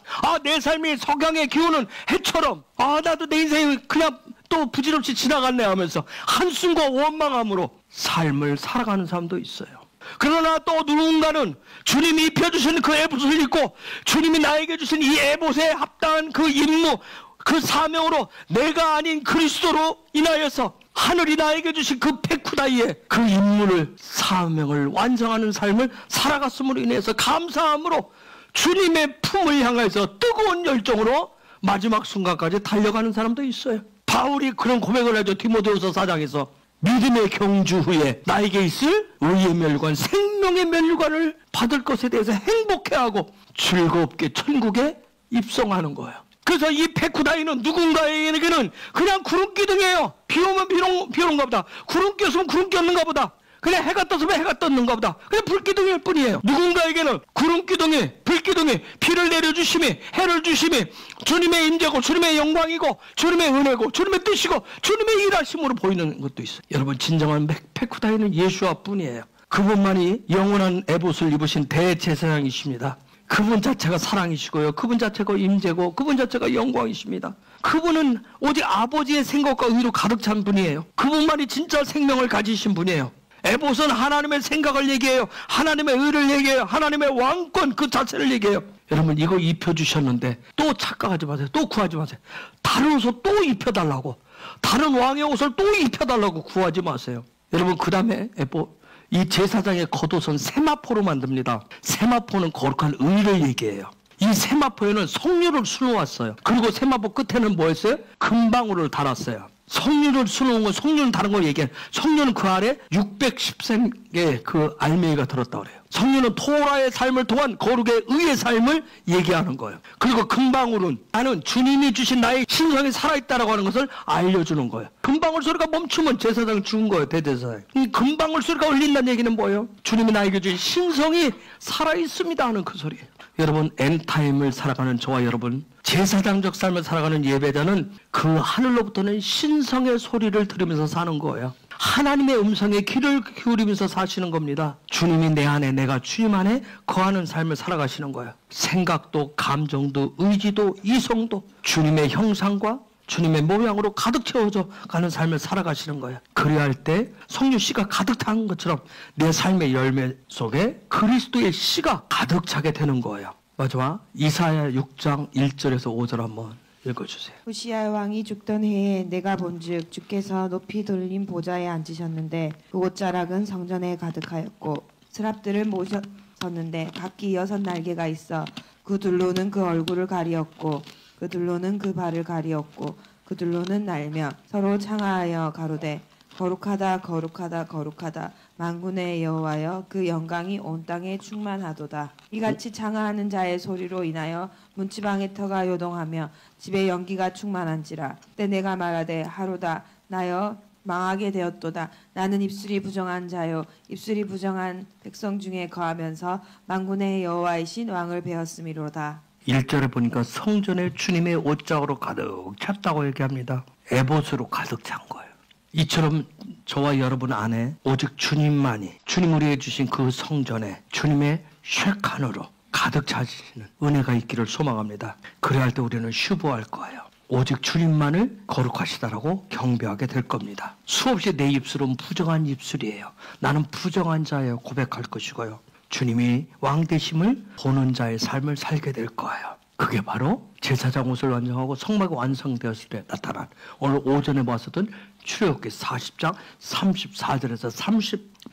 내 삶이 석양의 기우는 해처럼 나도 내 인생이 그냥 또 부질없이 지나갔네 하면서 한숨과 원망함으로 삶을 살아가는 사람도 있어요. 그러나 또 누군가는 주님이 입혀주신 그 에봇을 입고 주님이 나에게 주신 이 에봇에 합당한 그 임무, 그 사명으로 내가 아닌 그리스도로 인하여서 하늘이 나에게 주신 그 페쿠다이의 그 임무를, 사명을 완성하는 삶을 살아갔음으로 인해서 감사함으로 주님의 품을 향해서 뜨거운 열정으로 마지막 순간까지 달려가는 사람도 있어요. 바울이 그런 고백을 하죠. 디모데후서 4장에서 믿음의 경주 후에 나에게 있을 의의 멸관, 생명의 멸관을 받을 것에 대해서 행복해하고 즐겁게 천국에 입성하는 거예요. 그래서 이 페쿠다이는 누군가에게는 그냥 구름기둥이에요. 비 오면 비 오는가 보다. 구름 꼈으면 구름 꼈는가 보다. 그냥 해가 떴으면 해가 떴는가 보다. 그냥 불기둥일 뿐이에요. 누군가에게는 구름기둥이, 불기둥이, 비를 내려주심이, 해를 주심이 주님의 임재고 주님의 영광이고 주님의 은혜고 주님의 뜻이고 주님의 일하심으로 보이는 것도 있어요. 여러분 진정한 페쿠다이는 예수와 뿐이에요. 그분만이 영원한 에봇을 입으신 대제사장이십니다. 그분 자체가 사랑이시고요. 그분 자체가 임재고 그분 자체가 영광이십니다. 그분은 오직 아버지의 생각과 의로 가득 찬 분이에요. 그분만이 진짜 생명을 가지신 분이에요. 에봇은 하나님의 생각을 얘기해요. 하나님의 의를 얘기해요. 하나님의 왕권 그 자체를 얘기해요. 여러분 이거 입혀주셨는데 또 착각하지 마세요. 또 구하지 마세요. 다른 옷을 또 입혀달라고, 다른 왕의 옷을 또 입혀달라고 구하지 마세요. 여러분 그 다음에 에봇, 이 제사장의 겉옷은 세마포로 만듭니다. 세마포는 거룩한 의를 얘기해요. 이 세마포에는 석류를 수놓았어요. 그리고 세마포 끝에는 뭐였어요? 금방울을 달았어요. 석류를 수놓은 건, 석류는 다른 걸 얘기해요. 석류는 그 아래 610의 그 알맹이가 들었다고 그래요. 석류는 토라의 삶을 통한 거룩의 의의 삶을 얘기하는 거예요. 그리고 금방울은 나는 주님이 주신 나의 신성이 살아있다라고 하는 것을 알려주는 거예요. 금방울 소리가 멈추면 제사장 죽은 거예요. 대제사장. 이 금방울 소리가 울린다는 얘기는 뭐예요? 주님이 나에게 주신 신성이 살아있습니다 하는 그 소리예요. 여러분 엔타임을 살아가는 저와 여러분, 제사장적 삶을 살아가는 예배자는 그 하늘로부터는 신성의 소리를 들으면서 사는 거예요. 하나님의 음성에 귀를 기울이면서 사시는 겁니다. 주님이 내 안에, 내가 주님 안에 거하는 삶을 살아가시는 거예요. 생각도 감정도 의지도 이성도 주님의 형상과 주님의 모양으로 가득 채워져 가는 삶을 살아가시는 거예요. 그래야 할 때 성령 씨가 가득 찬 것처럼 내 삶의 열매 속에 그리스도의 씨가 가득 차게 되는 거예요. 마지막 이사야 6장 1절에서 5절 한번 읽어주세요. 우시야 왕이 죽던 해에 내가 본즉 주께서 높이 돌린 보좌에 앉으셨는데 그 옷자락은 성전에 가득하였고 스랍들을 모셨었는데 각기 6 날개가 있어 그 둘로는 그 얼굴을 가리었고 그 둘로는 그 발을 가리었고 그 둘로는 날며 서로 창하하여 가로되 거룩하다 거룩하다 거룩하다 만군의 여호와여 그 영광이 온 땅에 충만하도다. 이같이 창하하는 자의 소리로 인하여 문지방의 터가 요동하며 집에 연기가 충만한지라. 그때 내가 말하되 하루다 나여 망하게 되었도다. 나는 입술이 부정한 자요 입술이 부정한 백성 중에 거하면서 만군의 여호와이신 왕을 배웠음이로다. 1절에 보니까 성전에 주님의 옷자락으로 가득 찼다고 얘기합니다. 에봇으로 가득 찬 거예요. 이처럼 저와 여러분 안에 오직 주님만이 주님 우리에게 주신 그 성전에 주님의 쉐칸으로 가득 차시는 은혜가 있기를 소망합니다. 그래야 할 때 우리는 슈보할 거예요. 오직 주님만을 거룩하시다라고 경배하게 될 겁니다. 수없이 내 입술은 부정한 입술이에요. 나는 부정한 자예요 고백할 것이고요. 주님이 왕 되심을 보는 자의 삶을 살게 될 거예요. 그게 바로 제사장 옷을 완성하고 성막이 완성되었을 때 나타난 오늘 오전에 봤었던 출애굽기 40장 34절에서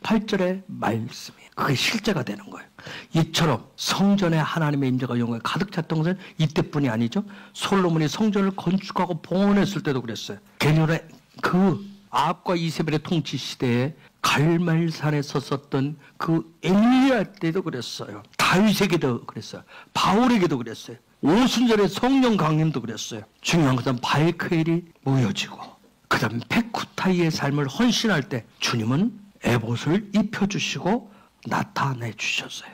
38절의 말씀이에요. 그게 실제가 되는 거예요. 이처럼 성전에 하나님의 임재가 영원히 가득 찼던 것은 이때뿐이 아니죠. 솔로몬이 성전을 건축하고 봉헌했을 때도 그랬어요. 게뇨의 그 아합과 이세벨의 통치 시대에 갈멜산에 섰었던 그 엘리야 때도 그랬어요. 다윗에게도 그랬어요. 바울에게도 그랬어요. 오순절의 성령 강림도 그랬어요. 중요한 것은 바이크엘이 모여지고 그 다음에 페쿠타이의 삶을 헌신할 때 주님은 에봇을 입혀주시고 나타내 주셨어요.